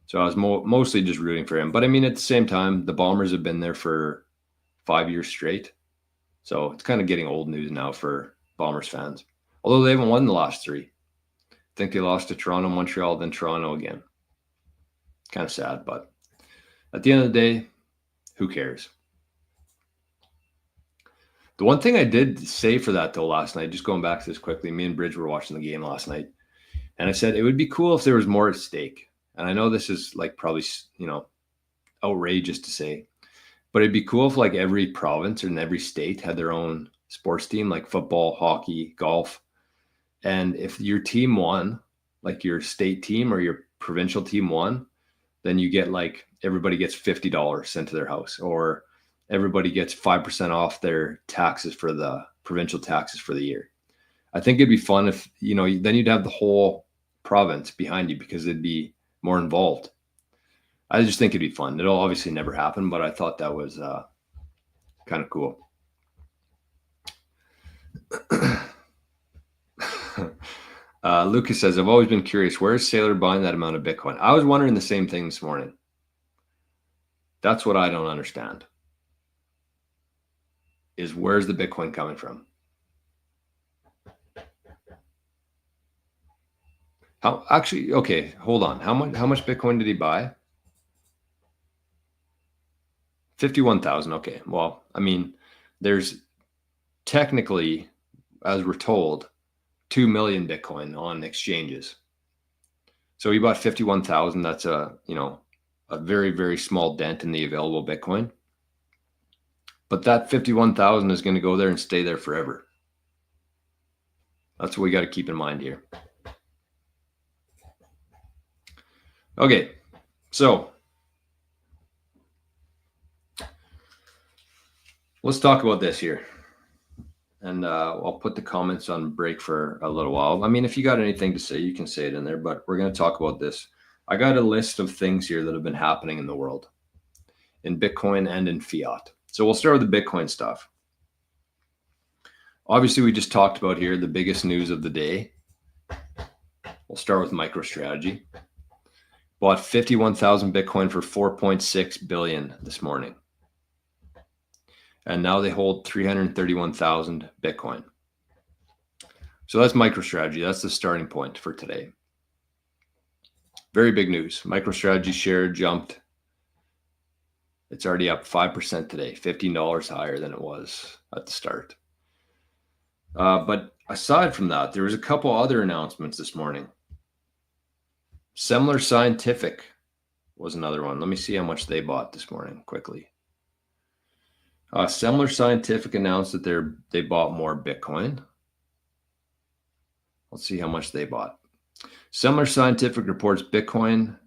So I was mostly just rooting for him. But I mean, at the same time, the Bombers have been there for 5 years straight. So it's kind of getting old news now for Bombers fans. Although they haven't won the last 3. I think they lost to Toronto, Montreal, then Toronto again. Kind of sad, but at the end of the day, who cares? The one thing I did say for that, though, last night, just going back to this quickly, me and Bridge were watching the game last night, and I said it would be cool if there was more at stake. And I know this is like probably, outrageous to say, but it'd be cool if like every province and every state had their own sports team, like football, hockey, golf. And if your team won, like your state team or your provincial team won, then you get like everybody gets $50 sent to their house, or everybody gets 5% off their taxes for the provincial taxes for the year. I think it'd be fun if, then you'd have the whole province behind you because it'd be more involved. I just think it'd be fun. It'll obviously never happen, but I thought that was kind of cool. Lucas says, I've always been curious, where's Sailor buying that amount of Bitcoin? I was wondering the same thing this morning. That's what I don't understand, is where's the Bitcoin coming from? Okay, hold on. How much Bitcoin did he buy? 51,000. Okay. Well, I mean, there's technically, as we're told, 2 million Bitcoin on exchanges. So he bought 51,000. That's a very, very small dent in the available Bitcoin. But that 51,000 is going to go there and stay there forever. That's what we got to keep in mind here. Okay, so let's talk about this here. And I'll put the comments on break for a little while. I mean, if you got anything to say, you can say it in there, but we're going to talk about this. I got a list of things here that have been happening in the world, in Bitcoin and in Fiat. So we'll start with the Bitcoin stuff. Obviously, we just talked about here the biggest news of the day. We'll start with MicroStrategy. Bought 51,000 Bitcoin for 4.6 billion this morning. And now they hold 331,000 Bitcoin. So that's MicroStrategy. That's the starting point for today. Very big news. MicroStrategy share jumped. It's already up 5% today, $15 higher than it was at the start. But aside from that, there was a couple other announcements this morning. Semler Scientific was another one. Let me see how much they bought this morning quickly. Semler Scientific announced that they bought more Bitcoin. Let's see how much they bought. Semler Scientific reports Bitcoin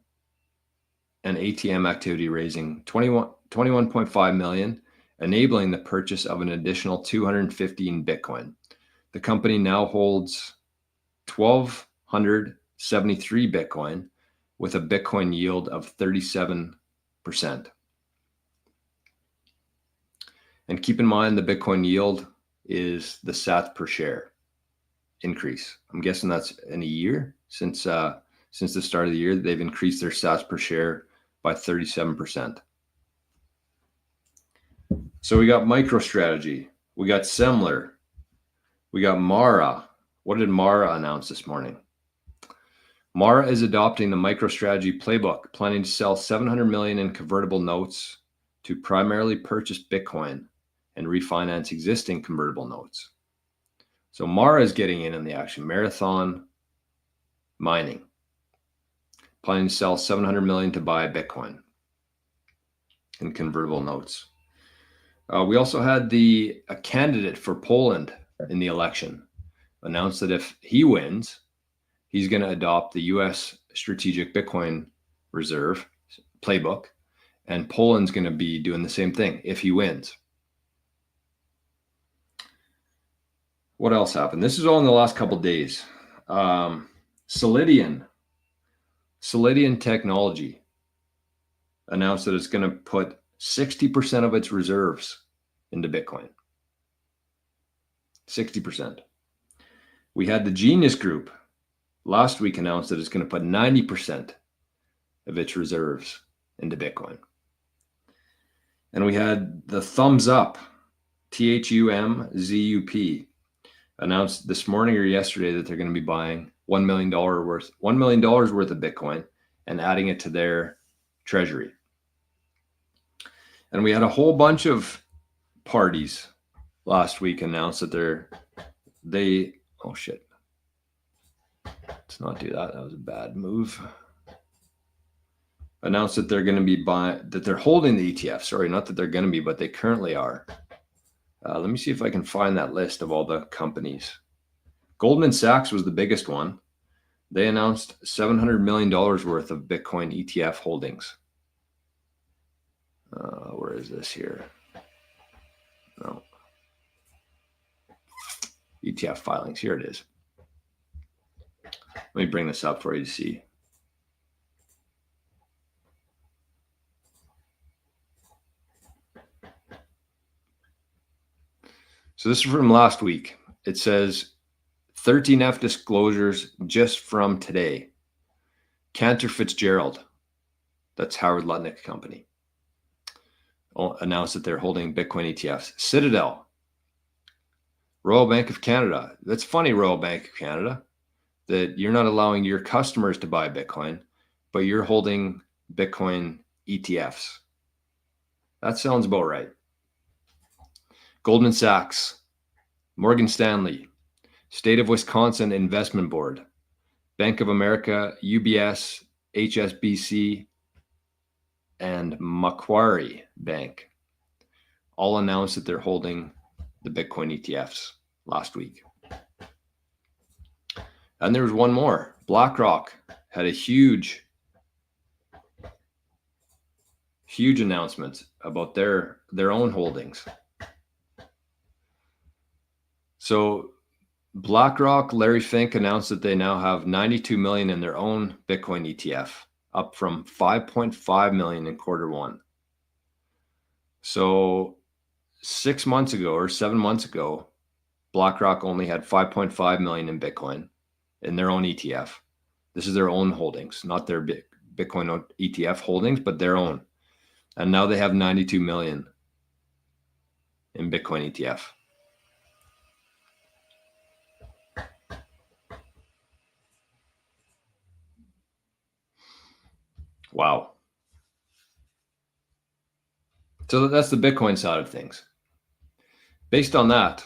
and ATM activity raising 21.5 million, enabling the purchase of an additional 215 Bitcoin. The company now holds 1,273 Bitcoin with a Bitcoin yield of 37%. And keep in mind, the Bitcoin yield is the sats per share increase. I'm guessing that's in a year since the start of the year. They've increased their sats per share by 37%. So we got MicroStrategy, we got Semler, we got Mara. What did Mara announce this morning? Mara is adopting the MicroStrategy playbook, planning to sell 700 million in convertible notes to primarily purchase Bitcoin and refinance existing convertible notes. So Mara is getting in on the action. Marathon Mining, planning to sell 700 million to buy Bitcoin in convertible notes. We also had a candidate for Poland in the election. announced that if he wins, he's going to adopt the U.S. Strategic Bitcoin Reserve playbook, and Poland's going to be doing the same thing if he wins. What else happened? This is all in the last couple of days. Solidian Technology announced that it's going to put 60% of its reserves into Bitcoin. 60%. We had the Genius Group last week announced that it's going to put 90% of its reserves into Bitcoin. And we had the Thumbs Up, THUMZUP, announced this morning or yesterday that they're going to be buying $1 million worth of Bitcoin and adding it to their treasury. And we had a whole bunch of parties last week announce that oh shit. Let's not do that. That was a bad move. Announced that they're going to be that they're holding the ETF. Sorry, not that they're going to be, but they currently are. Let me see if I can find that list of all the companies. Goldman Sachs was the biggest one. They announced $700 million worth of Bitcoin ETF holdings. Where is this here? No. ETF filings. Here it is. Let me bring this up for you to see. So this is from last week. It says 13F disclosures just from today. Cantor Fitzgerald, that's Howard Lutnick's company, announced that they're holding Bitcoin ETFs. Citadel, Royal Bank of Canada. That's funny, Royal Bank of Canada, that you're not allowing your customers to buy Bitcoin, but you're holding Bitcoin ETFs. That sounds about right. Goldman Sachs, Morgan Stanley, State of Wisconsin Investment Board, Bank of America, UBS, HSBC, and Macquarie Bank all announced that they're holding the Bitcoin ETFs last week. And there was one more. BlackRock had a huge announcement about their own holdings. So BlackRock, Larry Fink announced that they now have 92 million in their own Bitcoin ETF, up from 5.5 million in quarter one. So 6 months ago or 7 months ago, BlackRock only had 5.5 million in Bitcoin in their own ETF. This is their own holdings, not their Bitcoin ETF holdings, but their own. And now they have 92 million in Bitcoin ETF. Wow. So that's the Bitcoin side of things. Based on that, do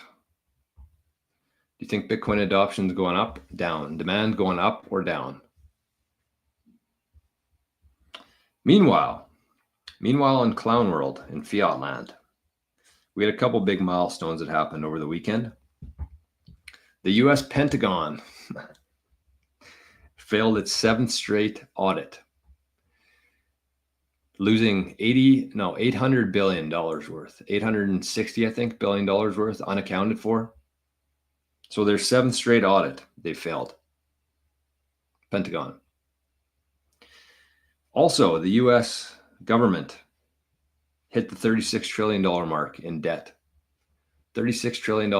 you think Bitcoin adoption is going up, down, demand going up or down? Meanwhile in Clown World, in Fiat land, we had a couple big milestones that happened over the weekend. The US Pentagon failed its 7th straight audit, losing $800 billion worth, 860, I think, $billion worth unaccounted for. So their 7th straight audit, they failed. Pentagon. Also, the US government hit the $36 trillion mark in debt. $36 trillion.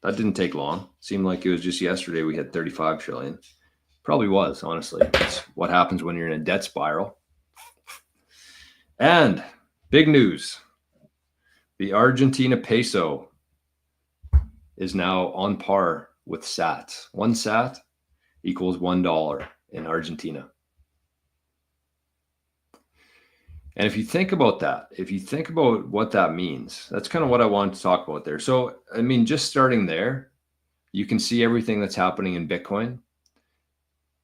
That didn't take long. Seemed like it was just yesterday we hit 35 trillion. Probably was, honestly. That's what happens when you're in a debt spiral. And big news. The Argentina peso is now on par with sats. 1 sat equals $1 in Argentina. And if you think about that, if you think about what that means, that's kind of what I wanted to talk about there. So, I mean, just starting there, you can see everything that's happening in Bitcoin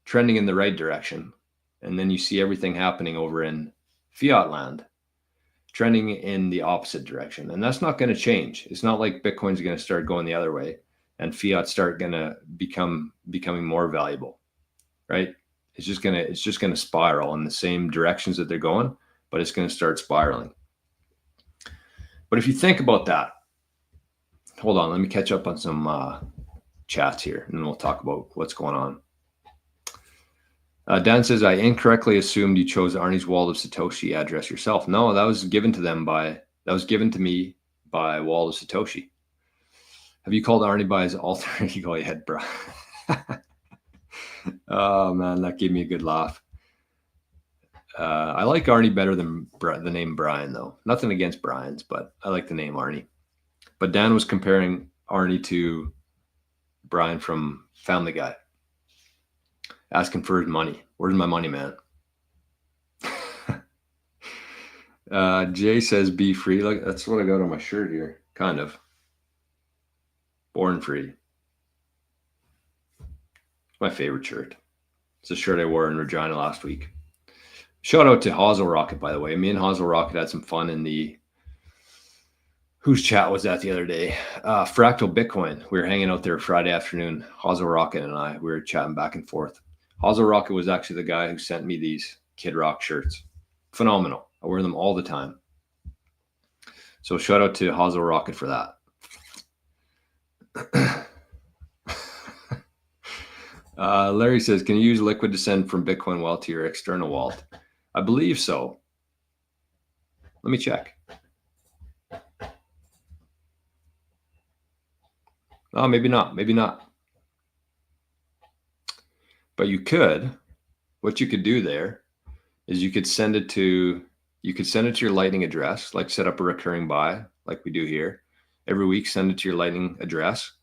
trending in the right direction. And then you see everything happening over in Fiat land trending in the opposite direction. And that's not going to change. It's not like Bitcoin's going to start going the other way. and fiat start gonna becoming more valuable, right? It's just gonna spiral in the same directions that they're going, but it's gonna start spiraling. But if you think about that, hold on, let me catch up on some chats here, and then we'll talk about what's going on. Dan says, I incorrectly assumed you chose Arnie's Wall of Satoshi address yourself. No, that was given to me by Wall of Satoshi. Have you called Arnie by his alter ego yet, bro? Oh man, that gave me a good laugh. I like Arnie better than the name Brian, though. Nothing against Brian's, but I like the name Arnie. But Dan was comparing Arnie to Brian from Family Guy, asking for his money. Where's my money, man? Jay says, be free. Like, that's what I got on my shirt here, kind of. Born free. My favorite shirt. It's a shirt I wore in Regina last week. Shout out to Hazel Rocket, by the way. Me and Hazel Rocket had some fun in the... Whose chat was that the other day? Fractal Bitcoin. We were hanging out there Friday afternoon. Hazel Rocket and I, we were chatting back and forth. Hazel Rocket was actually the guy who sent me these Kid Rock shirts. Phenomenal. I wear them all the time. So shout out to Hazel Rocket for that. Larry says, can you use Liquid to send from Bitcoin wallet to your external wallet? I believe so. Let me check. Oh, maybe not. Maybe not. But you could. What you could do there is you could send it to your Lightning address, like set up a recurring buy, like we do here. Every week, send it to your Lightning address.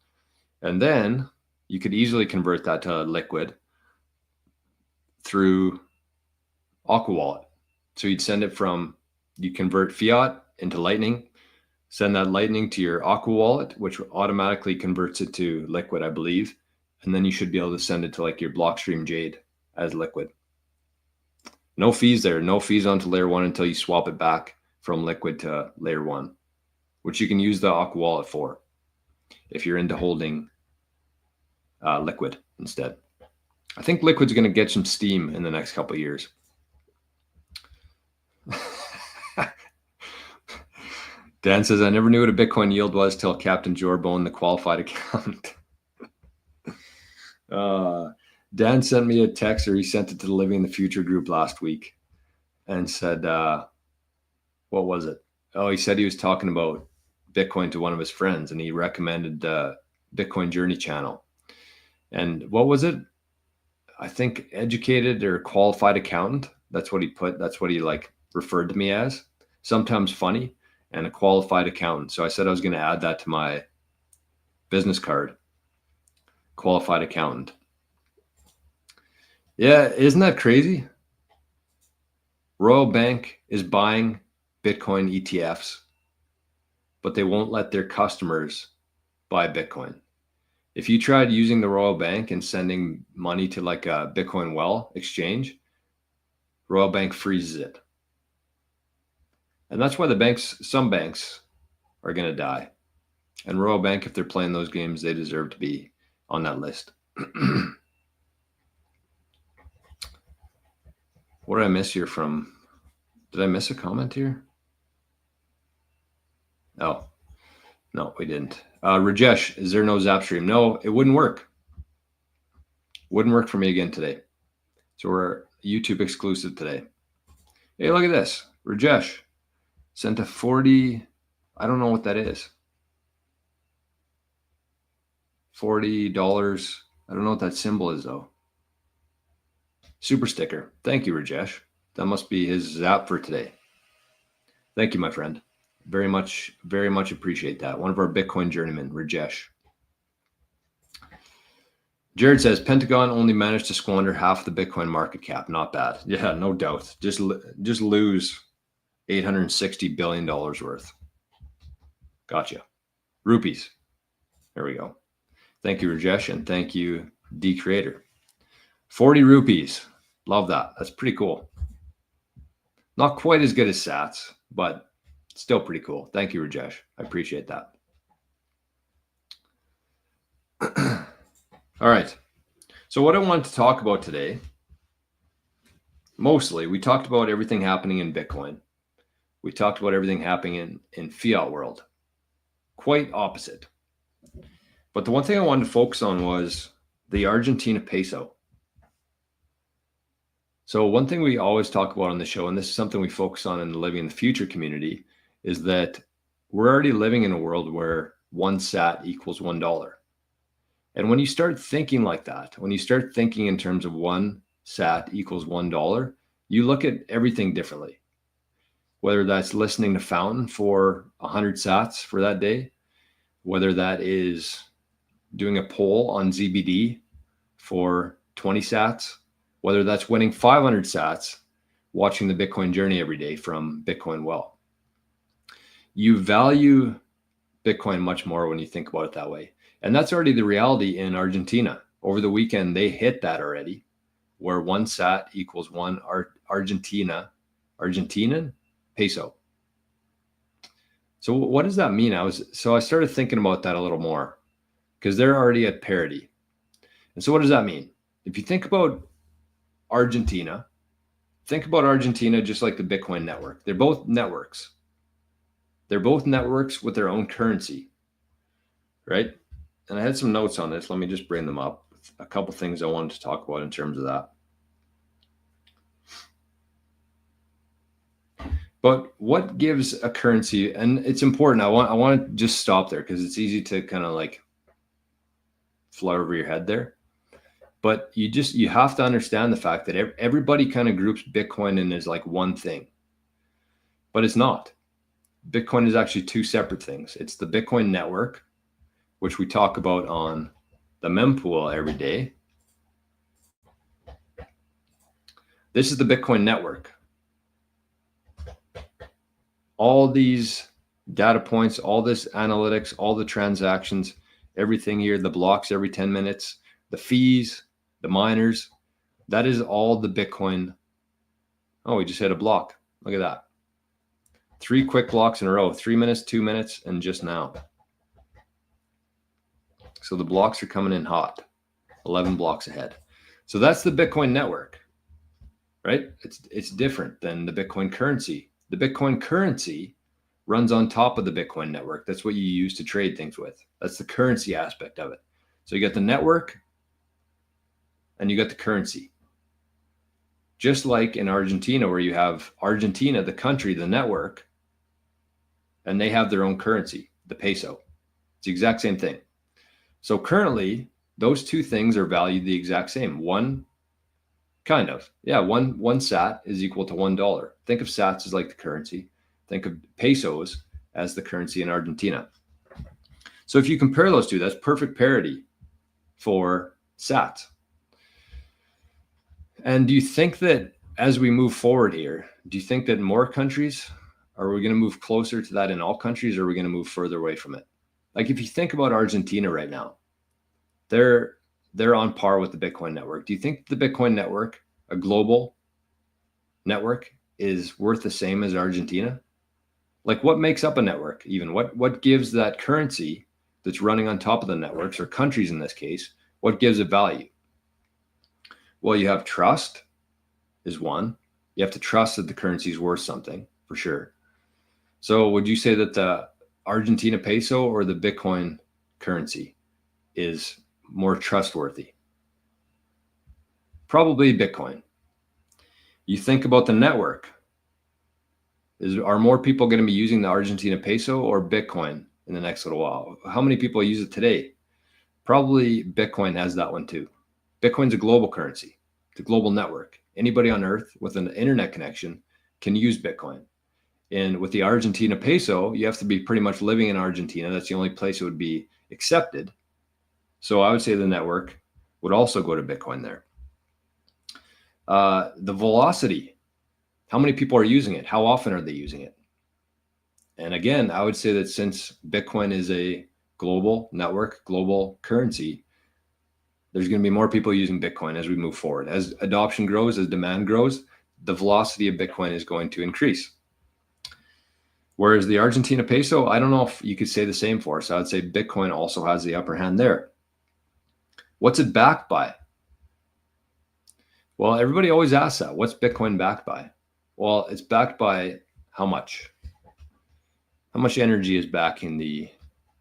And then you could easily convert that to Liquid through Aqua Wallet. So you'd convert Fiat into Lightning, send that Lightning to your Aqua Wallet, which automatically converts it to Liquid, I believe. And then you should be able to send it to like your Blockstream Jade as Liquid. No fees there. No fees onto layer 1 until you swap it back from Liquid to layer 1, which you can use the Aqua Wallet for if you're into holding Liquid instead. I think Liquid's going to get some steam in the next couple of years. Dan says, I never knew what a Bitcoin yield was till Captain Jorbone, the qualified account. Dan sent me a text, or he sent it to the Living in the Future group last week and said, what was it? Oh, he said he was talking about Bitcoin to one of his friends, and he recommended Bitcoin Journey channel. And what was it? I think educated or qualified accountant. That's what he put. That's what he referred to me as. Sometimes funny, and a qualified accountant. So I said I was going to add that to my business card. Qualified accountant. Yeah, isn't that crazy? Royal Bank is buying Bitcoin ETFs, but they won't let their customers buy Bitcoin. If you tried using the Royal Bank and sending money to like a Bitcoin Well exchange, Royal Bank freezes it. And that's why some banks are going to die. And Royal Bank, if they're playing those games, they deserve to be on that list. What did I miss here from? Did I miss a comment here? Oh, no, we didn't. Rajesh, is there no Zap stream? No, it wouldn't work. Wouldn't work for me again today. So we're YouTube exclusive today. Hey, look at this. Rajesh sent a 40. I don't know what that is. $40. I don't know what that symbol is, though. Super sticker. Thank you, Rajesh. That must be his Zap for today. Thank you, my friend. Very much appreciate that. One of our Bitcoin journeymen, Rajesh. Jared says, Pentagon only managed to squander half the Bitcoin market cap. Not bad. Yeah, no doubt. Just lose $860 billion worth. Gotcha. Rupees. There we go. Thank you, Rajesh, and thank you, D Creator. 40 rupees. Love that. That's pretty cool. Not quite as good as Sats, but still pretty cool. Thank you, Rajesh. I appreciate that. All right. So what I wanted to talk about today, mostly, we talked about everything happening in Bitcoin. We talked about everything happening in fiat world. Quite opposite. But the one thing I wanted to focus on was the Argentina peso. So one thing we always talk about on the show, and this is something we focus on in the Living in the Future community, is that we're already living in a world where one sat equals $1. And when you start thinking like that, when you start thinking in terms of one sat equals $1, you look at everything differently. Whether that's listening to Fountain for 100 sats for that day, whether that is doing a poll on ZBD for 20 sats, whether that's winning 500 sats, watching the Bitcoin journey every day from Bitcoin Well. You value Bitcoin much more when you think about it that way. And that's already the reality in Argentina. Over the weekend, they hit that already, where one sat equals one Argentinian peso. So what does that mean? I started thinking about that a little more because they're already at parity. And so what does that mean? If you think about Argentina just like the Bitcoin network. They're both networks. They're both networks with their own currency, right? And I had some notes on this. Let me just bring them up. A couple things I wanted to talk about in terms of that. But what gives a currency, and it's important. I want to just stop there because it's easy to kind of like fly over your head there. But you have to understand the fact that everybody kind of groups Bitcoin in as like one thing, but it's not. Bitcoin is actually two separate things. It's the Bitcoin network, which we talk about on the Mempool every day. This is the Bitcoin network. All these data points, all this analytics, all the transactions, everything here, the blocks every 10 minutes, the fees, the miners, that is all the Bitcoin. Oh, we just hit a block. Look at that. 3 quick blocks in a row, 3 minutes, 2 minutes, and just now. So the blocks are coming in hot, 11 blocks ahead. So that's the Bitcoin network, right? It's different than the Bitcoin currency. The Bitcoin currency runs on top of the Bitcoin network. That's what you use to trade things with. That's the currency aspect of it. So you got the network and you got the currency. Just like in Argentina, where you have Argentina, the country, the network, and they have their own currency, the peso. It's the exact same thing. So currently, those two things are valued the exact same. One sat is equal to $1. Think of sats as like the currency. Think of pesos as the currency in Argentina. So if you compare those two, that's perfect parity for sats. And do you think that as we move forward here, do you think that more countries, are we going to move closer to that in all countries, or are we going to move further away from it? Like if you think about Argentina right now, they're on par with the Bitcoin network. Do you think the Bitcoin network, a global network, is worth the same as Argentina? Like what makes up a network even? What gives that currency that's running on top of the networks, or countries in this case, what gives it value? Well, you have trust is one. You have to trust that the currency is worth something for sure. So would you say that the Argentina peso or the Bitcoin currency is more trustworthy? Probably Bitcoin. You think about the network. Are more people going to be using the Argentina peso or Bitcoin in the next little while? How many people use it today? Probably Bitcoin has that one too. Bitcoin's a global currency. It's a global network. Anybody on earth with an internet connection can use Bitcoin. And with the Argentina peso, you have to be pretty much living in Argentina. That's the only place it would be accepted. So I would say the network would also go to Bitcoin there. The velocity, how many people are using it? How often are they using it? And again, I would say that since Bitcoin is a global network, global currency, there's going to be more people using Bitcoin as we move forward. As adoption grows, as demand grows, the velocity of Bitcoin is going to increase. Whereas the Argentina peso, I don't know if you could say the same for us. I would say Bitcoin also has the upper hand there. What's it backed by? Well, everybody always asks that. What's Bitcoin backed by? Well, it's backed by how much? How much energy is backing the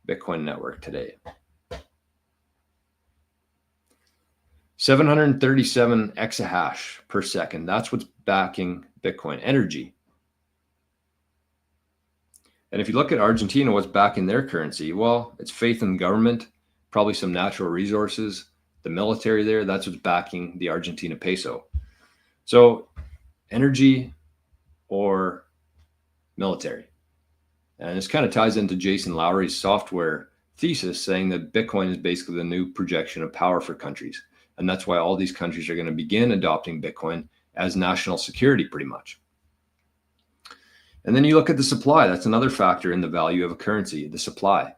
Bitcoin network today? 737 exahash per second. That's what's backing Bitcoin energy. And if you look at Argentina, what's backing their currency? Well, it's faith in government, probably some natural resources, the military there. That's what's backing the Argentina peso. So energy or military. And this kind of ties into Jason Lowery's software thesis, saying that Bitcoin is basically the new projection of power for countries. And that's why all these countries are going to begin adopting Bitcoin as national security, pretty much. And then you look at the supply. That's another factor in the value of a currency, the supply.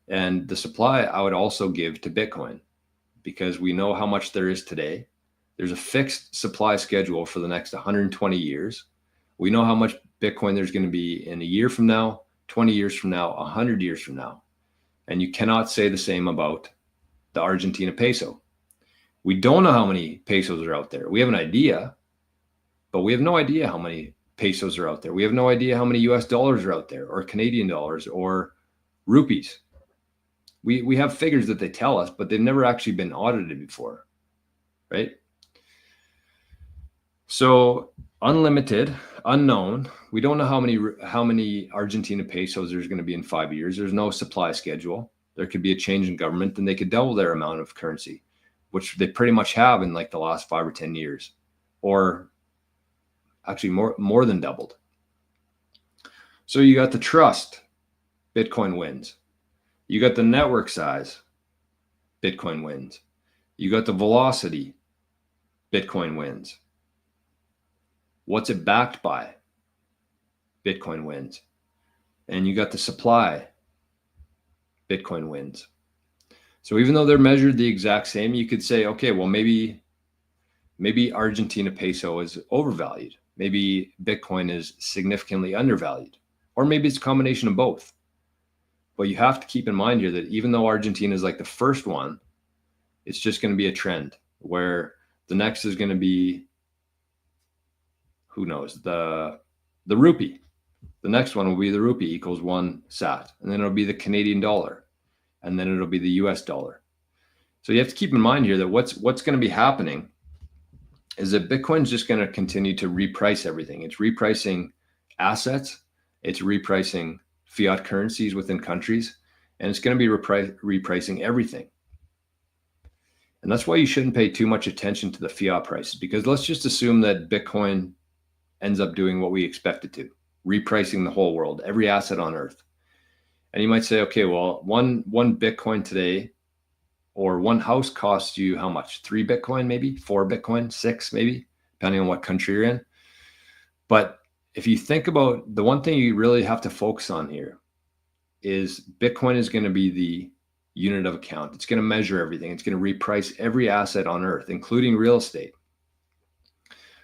And the supply I would also give to Bitcoin, because we know how much there is today. There's a fixed supply schedule for the next 120 years. We know how much Bitcoin there's going to be in a year from now, 20 years from now, 100 years from now. And you cannot say the same about the Argentina peso. We don't know how many pesos are out there. We have an idea, but we have no idea how many pesos are out there. We have no idea how many US dollars are out there, or Canadian dollars, or rupees. We have figures that they tell us, but they've never actually been audited before, right? So unlimited, unknown. We don't know how many Argentina pesos there's going to be in 5 years. There's no supply schedule. There could be a change in government, and they could double their amount of currency, which they pretty much have in like the last 5 or 10 years, or actually more than doubled. So you got the trust, Bitcoin wins. You got the network size, Bitcoin wins. You got the velocity, Bitcoin wins. What's it backed by? Bitcoin wins. And you got the supply, Bitcoin wins. So even though they're measured the exact same, you could say, okay, well, maybe Argentina peso is overvalued. Maybe Bitcoin is significantly undervalued, or maybe it's a combination of both. But you have to keep in mind here that even though Argentina is like the first one, it's just going to be a trend where the next is going to be, who knows, the rupee. The next one will be the rupee equals 1 sat, and then it'll be the Canadian dollar, and then it'll be the US dollar. So you have to keep in mind here that what's going to be happening is that Bitcoin's just going to continue to reprice everything. It's repricing assets, it's repricing fiat currencies within countries, and it's going to be repricing everything. And that's why you shouldn't pay too much attention to the fiat prices, because let's just assume that Bitcoin ends up doing what we expect it to, repricing the whole world, every asset on earth. And you might say, okay, well, one Bitcoin today, or one house costs you how much? 3 Bitcoin, maybe 4 Bitcoin, 6 maybe, depending on what country you're in. But if you think about the one thing you really have to focus on here is Bitcoin is going to be the unit of account. It's going to measure everything. It's going to reprice every asset on earth, including real estate.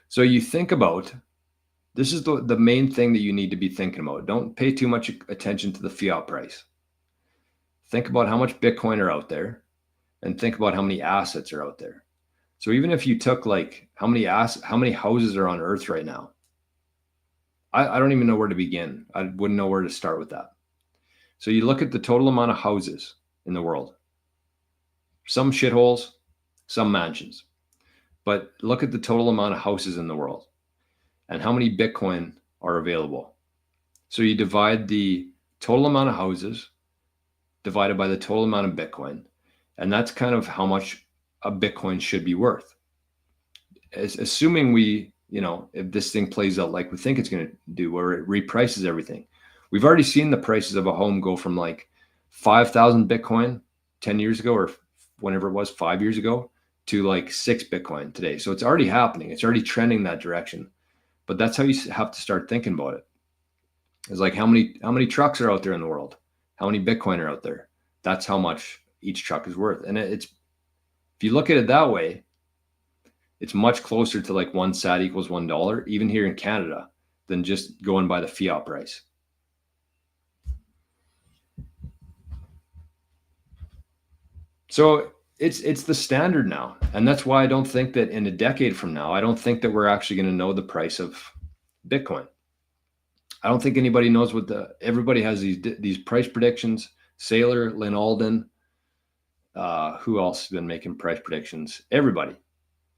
So you think about, this is the main thing that you need to be thinking about. Don't pay too much attention to the fiat price. Think about how much Bitcoin are out there, and think about how many assets are out there. So even if you took like how many houses are on earth right now, I don't even know where to begin. I wouldn't know where to start with that. So you look at the total amount of houses in the world. Some shitholes, some mansions. But look at the total amount of houses in the world and how many Bitcoin are available. So you divide the total amount of houses divided by the total amount of Bitcoin, and that's kind of how much a Bitcoin should be worth. Assuming if this thing plays out like we think it's going to do, where it reprices everything. We've already seen the prices of a home go from like 5,000 Bitcoin 10 years ago, or whenever it was 5 years ago, to like 6 Bitcoin today. So it's already happening. It's already trending that direction. But that's how you have to start thinking about it. It's like how many trucks are out there in the world? How many Bitcoin are out there? That's how much each truck is worth. And if you look at it that way, it's much closer to like 1 sat equals $1, even here in Canada, than just going by the fiat price. So it's the standard now. And that's why I don't think that in a decade from now, I don't think that we're actually going to know the price of Bitcoin. I don't think anybody knows what everybody has these price predictions. Saylor, Lynn Alden, who else has been making price predictions? Everybody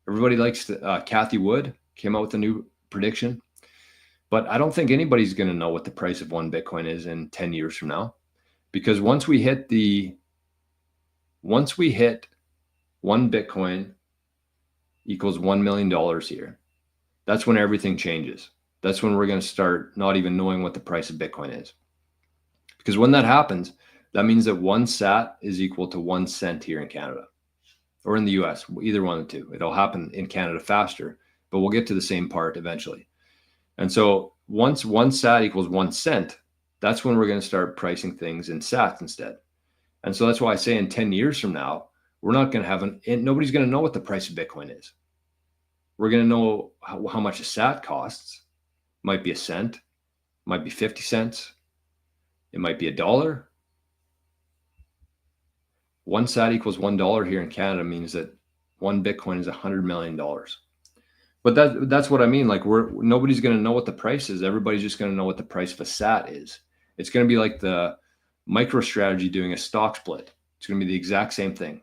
likes to, CATHIE Wood came out with a new prediction, but I don't think anybody's going to know what the price of one Bitcoin is in 10 years from now, because once we hit one Bitcoin equals $1 million here, that's when everything changes. That's when we're going to start not even knowing what the price of Bitcoin is. Because when that happens, that means that one sat is equal to 1 cent here in Canada or in the US, either one of the two. It'll happen in Canada faster, but we'll get to the same part eventually. And so once 1 sat equals 1 cent, that's when we're going to start pricing things in sats instead. And so that's why I say in 10 years from now, we're not going to have nobody's going to know what the price of Bitcoin is. We're going to know how much a sat costs. Might be a cent, might be 50 cents. It might be $1. 1 sat equals $1 here in Canada means that one Bitcoin is $100 million. But that's what I mean. Like nobody's going to know what the price is. Everybody's just going to know what the price of a sat is. It's going to be like the MicroStrategy doing a stock split. It's going to be the exact same thing,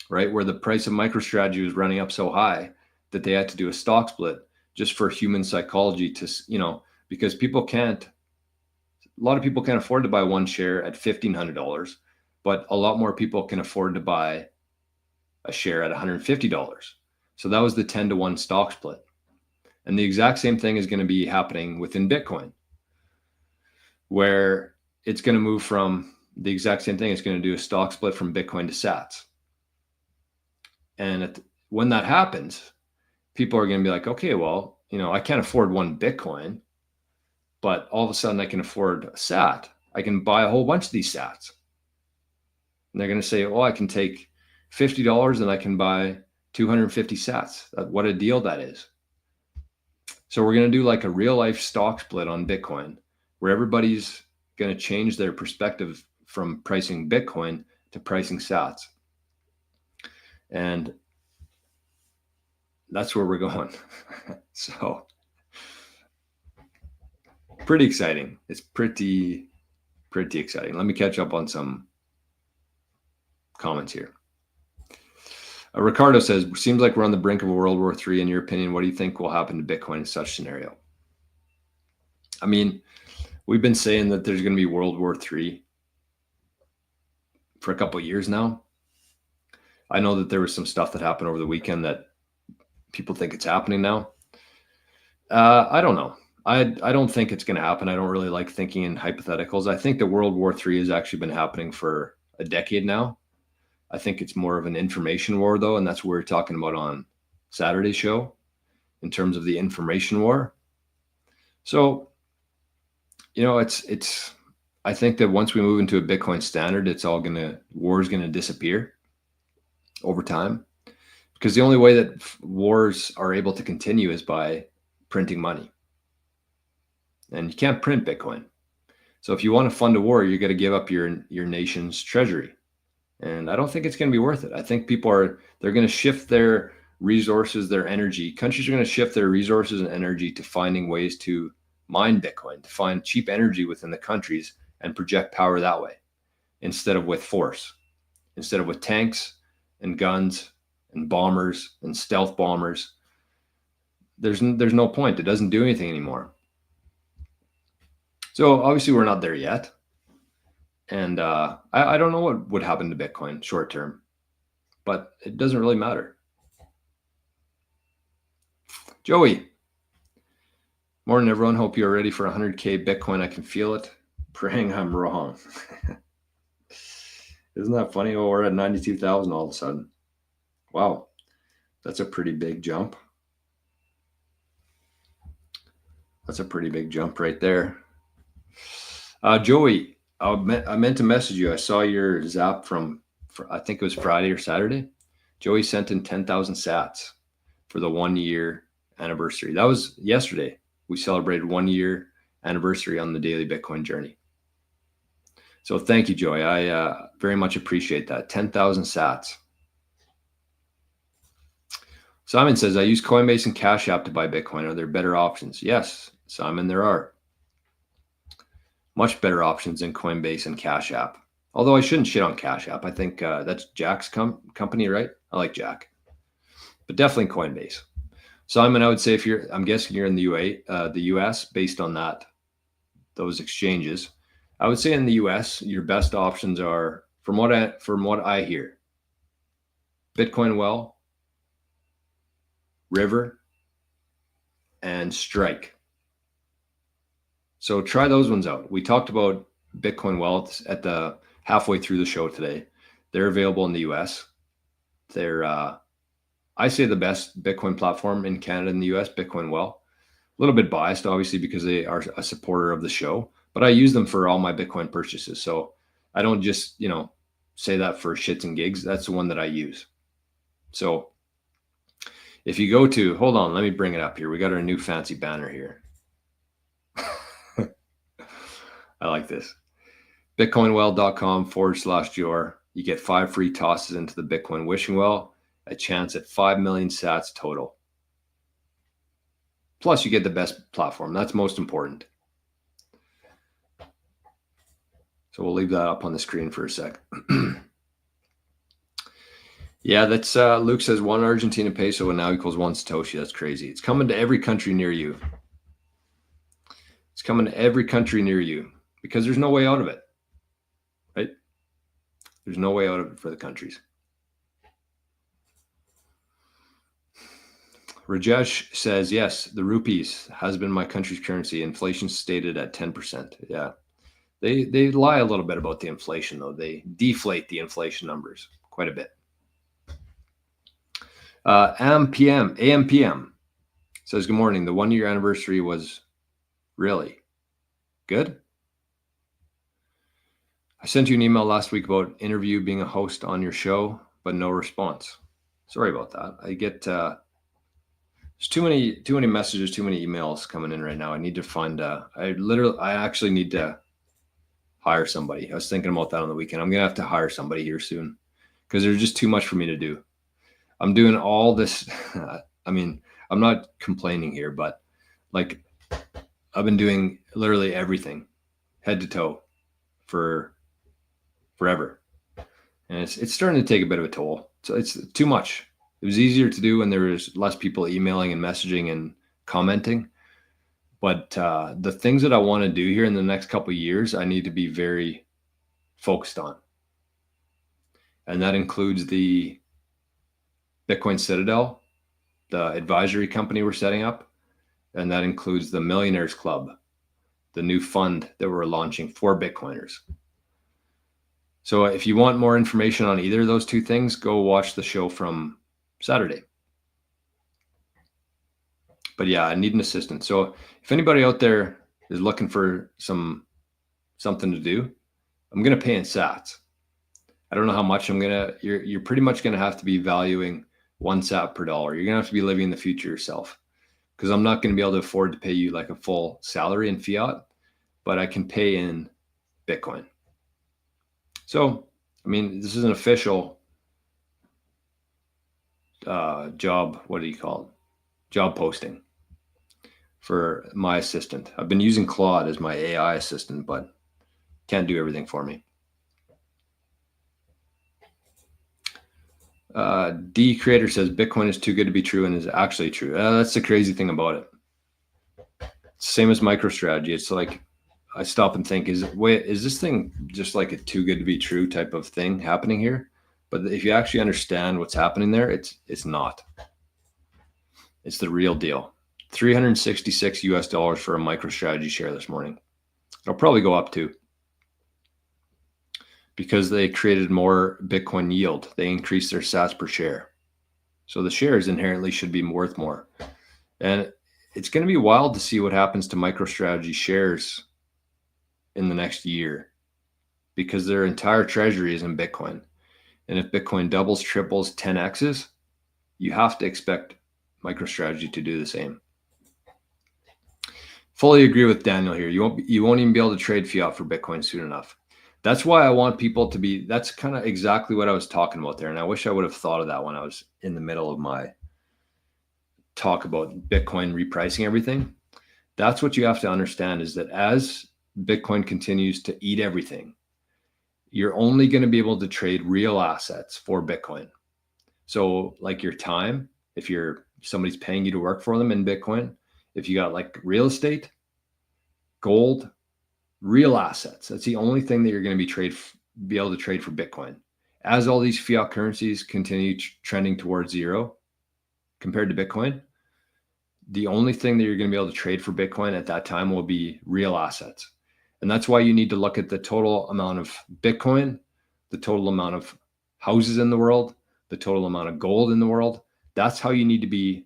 right? Where the price of MicroStrategy was running up so high that they had to do a stock split just for human psychology to, because a lot of people can't afford to buy one share at $1,500, but a lot more people can afford to buy a share at $150. So that was the 10-to-1 stock split. And the exact same thing is going to be happening within Bitcoin, where it's going to move from the exact same thing. It's going to do a stock split from Bitcoin to sats. And when that happens, people are going to be like, okay, well, I can't afford one Bitcoin, but all of a sudden I can afford a sat. I can buy a whole bunch of these sats. And they're going to say, oh, I can take $50 and I can buy 250 sats. What a deal that is. So we're going to do like a real life stock split on Bitcoin, where everybody's going to change their perspective from pricing Bitcoin to pricing sats. And that's where we're going. So pretty exciting. It's pretty exciting. Let me catch up on some comments here. Ricardo says, seems like we're on the brink of a World War III. In your opinion, what do you think will happen to Bitcoin in such scenario? I mean, we've been saying that there's going to be World War III for a couple of years now. I know that there was some stuff that happened over the weekend that people think it's happening now. I don't know. I don't think it's going to happen. I don't really like thinking in hypotheticals. I think that World War III has actually been happening for a decade now. I think it's more of an information war, though, and that's what we're talking about on Saturday's show in terms of the information war. So, it's. I think that once we move into a Bitcoin standard, war is going to disappear over time, because the only way that wars are able to continue is by printing money, and you can't print Bitcoin. So if you want to fund a war, you got to give up your nation's treasury. And I don't think it's going to be worth it. I think they're going to shift their resources, their energy. Countries are going to shift their resources and energy to finding ways to mine Bitcoin, to find cheap energy within the countries and project power that way, instead of with force, instead of with tanks and guns and bombers and stealth bombers. There's no point. It doesn't do anything anymore. So obviously we're not there yet. And I don't know what would happen to Bitcoin short term, but it doesn't really matter. Joey, morning everyone. Hope you're ready for 100K Bitcoin. I can feel it. Praying I'm wrong. Isn't that funny? Oh, we're at 92,000 all of a sudden. Wow, that's a pretty big jump. That's a pretty big jump right there. Joey, I meant to message you. I saw your Zap from I think it was Friday or Saturday. Joey sent in 10,000 sats for the 1 year anniversary. That was yesterday. We celebrated 1 year anniversary on the daily Bitcoin journey. So thank you, Joy. I very much appreciate that. 10,000 sats. Simon says, I use Coinbase and Cash App to buy Bitcoin. Are there better options? Yes, Simon, there are. Much better options than Coinbase and Cash App. Although I shouldn't shit on Cash App. I think that's Jack's company, right? I like Jack. But definitely Coinbase. Simon, I would say I'm guessing you're in the US, based on those exchanges. I would say in the US, your best options are, from what I hear, Bitcoin Well, River, and Strike. So try those ones out. We talked about Bitcoin Wealth at the halfway through the show today. They're available in the US. They're, I say, the best Bitcoin platform in Canada and the US, Bitcoin Well. A little bit biased, obviously, because they are a supporter of the show, but I use them for all my Bitcoin purchases. So I don't just, say that for shits and gigs. That's the one that I use. So if you go to, hold on, let me bring it up here. We got our new fancy banner here. I like this. Bitcoinwell.com/Jor. You get 5 free tosses into the Bitcoin wishing well, a chance at 5 million sats total. Plus, you get the best platform. That's most important. So we'll leave that up on the screen for a sec. Yeah, that's Luke says 1 Argentina peso now equals 1 Satoshi. That's crazy. It's coming to every country near you. It's coming to every country near you because there's no way out of it, right? There's no way out of it for the countries. Rajesh says, yes, the rupees has been my country's currency. Inflation stated at 10%. Yeah. They lie a little bit about the inflation, though. They deflate the inflation numbers quite a bit. AMPM says, good morning. The 1-year anniversary was really good. I sent you an email last week about interview being a host on your show, but no response. Sorry about that. I get there's too many messages, too many emails coming in right now. I need to find I actually need to hire somebody. I was thinking about that on the weekend. I'm gonna have to hire somebody here soon because there's just too much for me to do. I'm doing all this. I mean, I'm not complaining here, but like I've been doing literally everything head to toe for forever. And it's starting to take a bit of a toll. So it's too much. It was easier to do when there was less people emailing and messaging and commenting. But the things that I want to do here in the next couple of years, I need to be very focused on. And that includes the Bitcoin Citadel, the advisory company we're setting up. And that includes the Millionaires Club, the new fund that we're launching for Bitcoiners. So if you want more information on either of those two things, go watch the show from Saturday. But yeah, I need an assistant. So if anybody out there is looking for something to do, I'm going to pay in sats. I don't know how much you're pretty much going to have to be valuing 1 sat per dollar. You're going to have to be living the future yourself, because I'm not going to be able to afford to pay you like a full salary in fiat, but I can pay in Bitcoin. So, I mean, this is an official job. What do you call it? Job posting for my assistant. I've been using Claude as my AI assistant, but can't do everything for me. D Creator says Bitcoin is too good to be true and is actually true. That's the crazy thing about it. Same as MicroStrategy. It's like I stop and think, is this thing just like a too good to be true type of thing happening here? But if you actually understand what's happening there, it's not. It's the real deal. $366 US for a MicroStrategy share this morning. It'll probably go up too, because they created more Bitcoin yield. They increased their sats per share. So the shares inherently should be worth more. And it's going to be wild to see what happens to MicroStrategy shares in the next year, because their entire treasury is in Bitcoin. And if Bitcoin doubles, triples, 10x's, you have to expect MicroStrategy to do the same. Fully agree with Daniel here. You won't even be able to trade fiat for Bitcoin soon enough. That's why I want people to be, that's kind of exactly what I was talking about there. And I wish I would have thought of that when I was in the middle of my talk about Bitcoin repricing everything. That's what you have to understand, is that as Bitcoin continues to eat everything, you're only going to be able to trade real assets for Bitcoin. So like your time, if somebody's paying you to work for them in Bitcoin, if you got like real estate, gold, real assets, that's the only thing that you're going to be able to trade for Bitcoin. As all these fiat currencies continue trending towards zero compared to Bitcoin, the only thing that you're going to be able to trade for Bitcoin at that time will be real assets. And that's why you need to look at the total amount of Bitcoin, the total amount of houses in the world, the total amount of gold in the world. That's how you need to be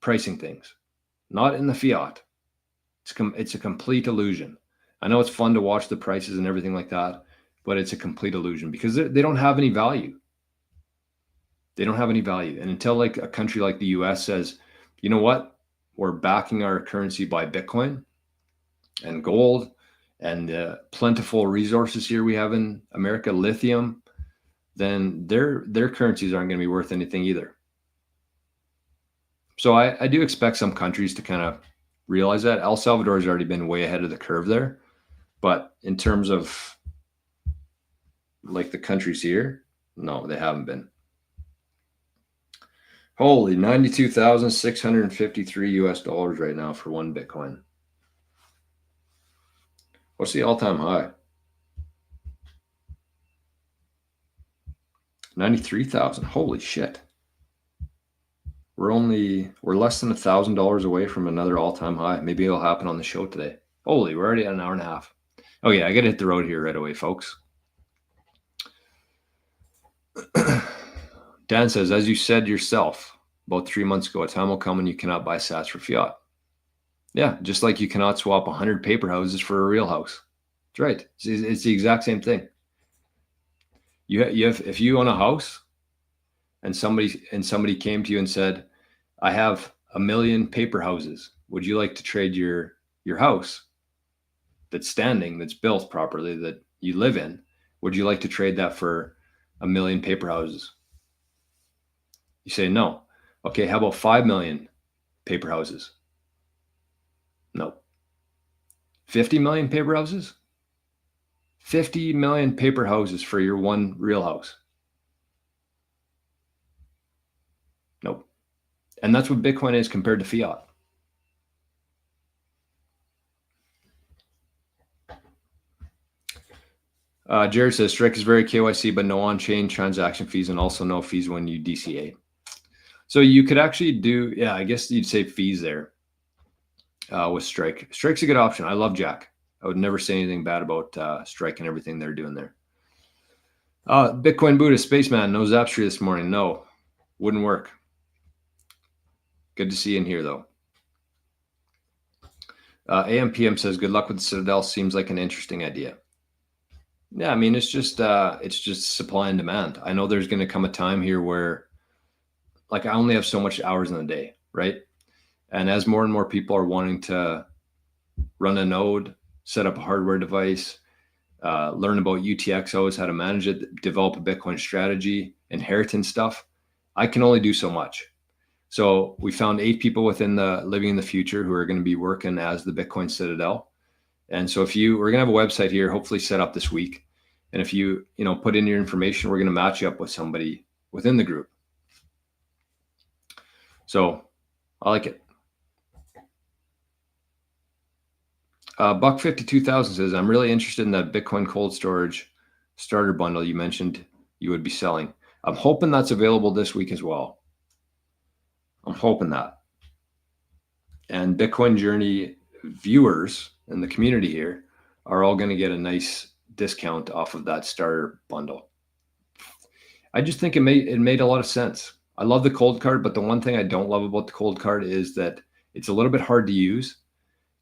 pricing things, not in the fiat. It's a complete illusion. I know it's fun to watch the prices and everything like that, but it's a complete illusion because they don't have any value. They don't have any value. And until like a country like the US says, you know what, we're backing our currency by Bitcoin and gold and the plentiful resources here we have in America, lithium, then their currencies aren't going to be worth anything either. So I do expect some countries to kind of realize that. El Salvador has already been way ahead of the curve there. But in terms of like the countries here, no, they haven't been. Holy, 92,653 US dollars right now for one Bitcoin. What's the all-time high? 93,000. Holy shit. We're less than $1,000 away from another all-time high. Maybe it'll happen on the show today. Holy, we're already at an hour and a half. Oh yeah, I gotta hit the road here right away, folks. Dan says, as you said yourself about 3 months ago, a time will come when you cannot buy sats for fiat. Yeah, just like you cannot swap 100 paper houses for a real house. That's right. It's the exact same thing. If you own a house and somebody came to you and said, I have 1 million paper houses. Would you like to trade your house that's standing, that's built properly, that you live in? Would you like to trade that for 1 million paper houses? You say no. Okay, how about 5 million paper houses? No. 50 million paper houses? 50 million paper houses for your one real house? Nope. And that's what Bitcoin is compared to fiat. Jared says, Strike is very KYC, but no on-chain transaction fees and also no fees when you DCA. So you could actually do, yeah, I guess you'd say fees there with Strike. Strike's a good option. I love Jack. I would never say anything bad about Strike and everything they're doing there. Bitcoin Buddha, Spaceman, no Zapstream this morning. No, wouldn't work. Good to see you in here, though. AMPM says, good luck with the Citadel. Seems like an interesting idea. Yeah, I mean, it's just supply and demand. I know there's going to come a time here where, like, I only have so much hours in the day, right? And as more and more people are wanting to run a node, set up a hardware device, learn about UTXOs, how to manage it, develop a Bitcoin strategy, inheritance stuff, I can only do so much. So we found 8 people within the Living in the Future who are going to be working as the Bitcoin Citadel. And so we're going to have a website here, hopefully set up this week. And if you put in your information, we're going to match you up with somebody within the group. So I like it. Buck 52,000 says, I'm really interested in that Bitcoin cold storage starter bundle you mentioned you would be selling. I'm hoping that's available this week as well. I'm hoping that. And Bitcoin Journey viewers in the community here are all going to get a nice discount off of that starter bundle. I just think it made a lot of sense. I love the cold card, but the one thing I don't love about the cold card is that it's a little bit hard to use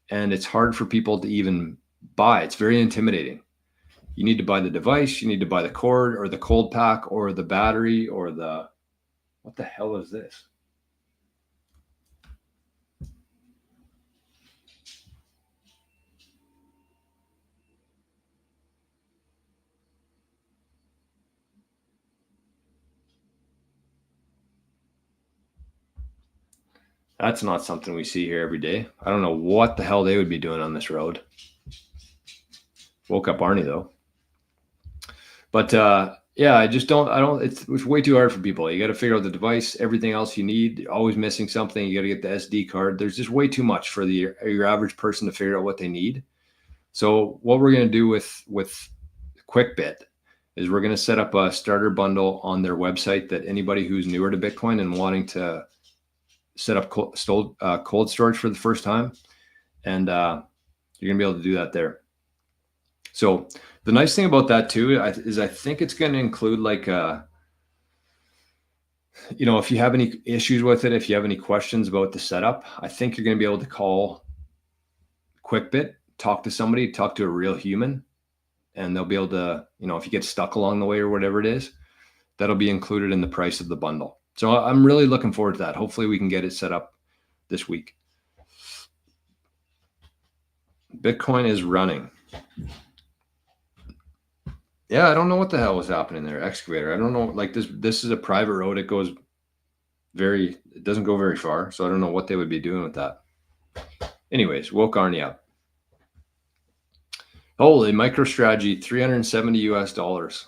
and it's hard for people to even buy. It's very intimidating. You need to buy the device, you need to buy the cord or the cold pack or the battery or what the hell is this? That's not something we see here every day. I don't know what the hell they would be doing on this road. Woke up Arnie though. But yeah, I don't, it's way too hard for people. You got to figure out the device, everything else you need. You're always missing something. You got to get the SD card. There's just way too much for your average person to figure out what they need. So what we're going to do with QuickBit is we're going to set up a starter bundle on their website that anybody who's newer to Bitcoin and wanting to set up cold storage for the first time, and you're going to be able to do that there. So the nice thing about that too is I think it's going to include like, if you have any issues with it, if you have any questions about the setup, I think you're going to be able to call QuickBit, talk to a real human, and they'll be able to, if you get stuck along the way or whatever it is, that'll be included in the price of the bundle. So I'm really looking forward to that. Hopefully we can get it set up this week. Bitcoin is running. Yeah, I don't know what the hell was happening there. Excavator. I don't know. Like this is a private road. It doesn't go very far. So I don't know what they would be doing with that. Anyways, woke Arnie up. Holy, MicroStrategy, $370.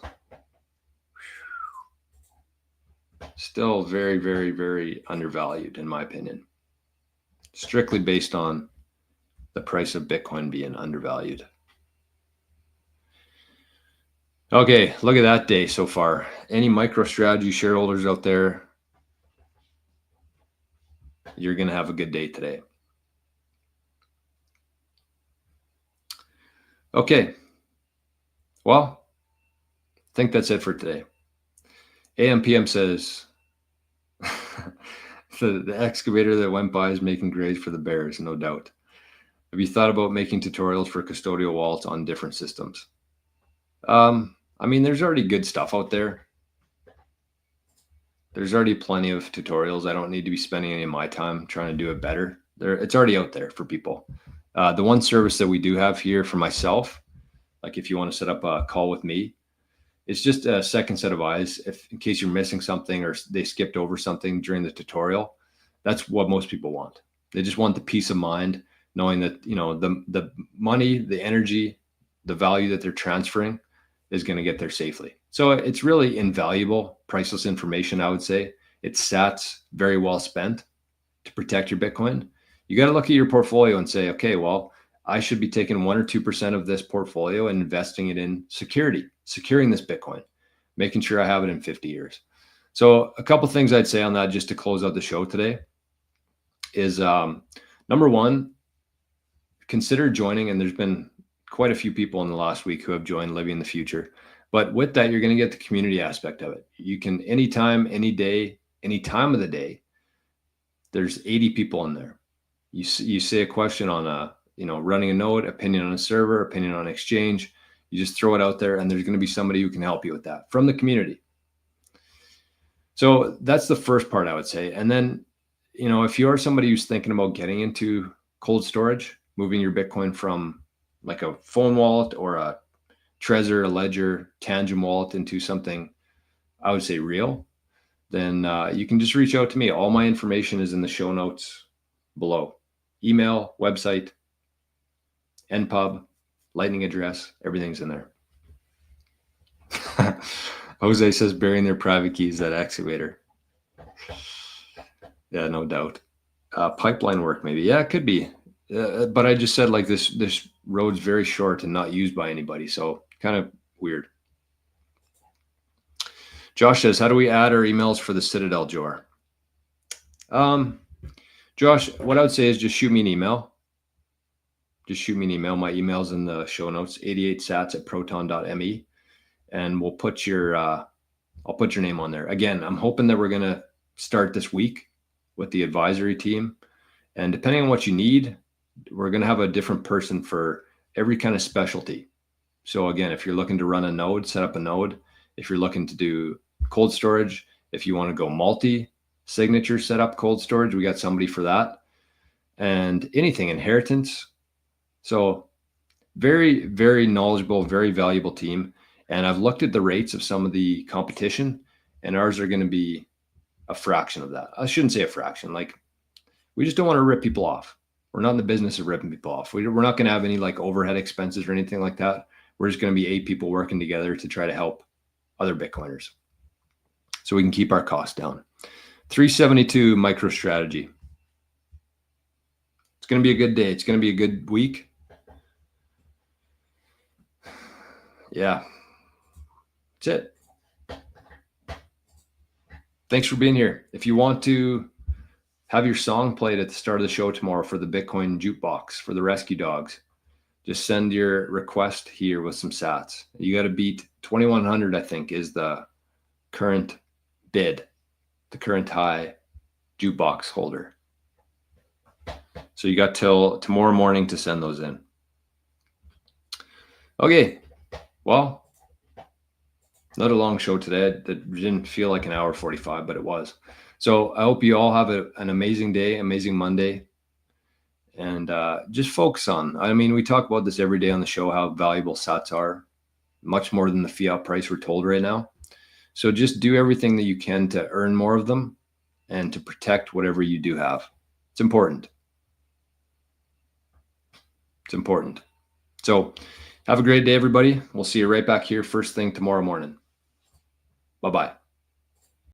Still very, very, very undervalued in my opinion. Strictly based on the price of Bitcoin being undervalued. Okay, look at that day so far. Any MicroStrategy shareholders out there, you're going to have a good day today. Okay. Well, I think that's it for today. AMPM says the excavator that went by is making grades for the bears, no doubt. Have you thought about making tutorials for custodial wallets on different systems? I mean, there's already good stuff out there. There's already plenty of tutorials. I don't need to be spending any of my time trying to do it better. It's already out there for people. The one service that we do have here for myself, like if you want to set up a call with me, it's just a second set of eyes. In case you're missing something or they skipped over something during the tutorial, that's what most people want. They just want the peace of mind, knowing that, the money, the energy, the value that they're transferring is going to get there safely. So it's really invaluable, priceless information, I would say. It's sats very well spent to protect your Bitcoin. You got to look at your portfolio and say, okay, well, I should be taking 1 or 2% of this portfolio and investing it in securing this Bitcoin, making sure I have it in 50 years. So a couple things I'd say on that just to close out the show today is number one, consider joining. And there's been quite a few people in the last week who have joined Living the Future. But with that, you're going to get the community aspect of it. You can anytime, any day, any time of the day, there's 80 people in there. You say a question on running a node, opinion on a server, opinion on exchange. You just throw it out there and there's going to be somebody who can help you with that from the community. So that's the first part I would say. And then, if you are somebody who's thinking about getting into cold storage, moving your Bitcoin from like a phone wallet or a Trezor, a Ledger, Tangent wallet into something, I would say real, then you can just reach out to me. All my information is in the show notes below. Email, website, NPub, lightning address, everything's in there. Jose says burying their private keys at excavator. Yeah, no doubt. Pipeline work, maybe. Yeah, it could be. But I just said like this road's very short and not used by anybody. So kind of weird. Josh says, how do we add our emails for the Citadel jar? Josh, what I would say is just shoot me an email. My email's in the show notes, 88sats@proton.me. And we'll put I'll put your name on there. Again, I'm hoping that we're going to start this week with the advisory team. And depending on what you need, we're going to have a different person for every kind of specialty. So again, if you're looking to run a node, set up a node. If you're looking to do cold storage, if you want to go multi-signature set up cold storage, we got somebody for that. And anything, inheritance. So very, very knowledgeable, very valuable team. And I've looked at the rates of some of the competition, and ours are going to be a fraction of that. I shouldn't say a fraction, like We just don't want to rip people off. We're not in the business of ripping people off. We're not going to have any like overhead expenses or anything like that. We're just going to be 8 people working together to try to help other Bitcoiners so we can keep our costs down. 372 MicroStrategy. It's going to be a good day. It's going to be a good week. Yeah. That's it. Thanks for being here. If you want to have your song played at the start of the show tomorrow for the Bitcoin jukebox for the rescue dogs, just send your request here with some sats. You got to beat 2,100, I think, is the current bid, the current high jukebox holder. So you got till tomorrow morning to send those in. Okay. Well, not a long show today. That didn't feel like an hour 45, but it was. So I hope you all have an amazing day, amazing Monday. And just focus on, I mean, we talk about this every day on the show, how valuable sats are, much more than the fiat price we're told right now. So just do everything that you can to earn more of them and to protect whatever you do have. It's important. It's important. So have a great day, everybody. We'll see you right back here first thing tomorrow morning. Bye-bye.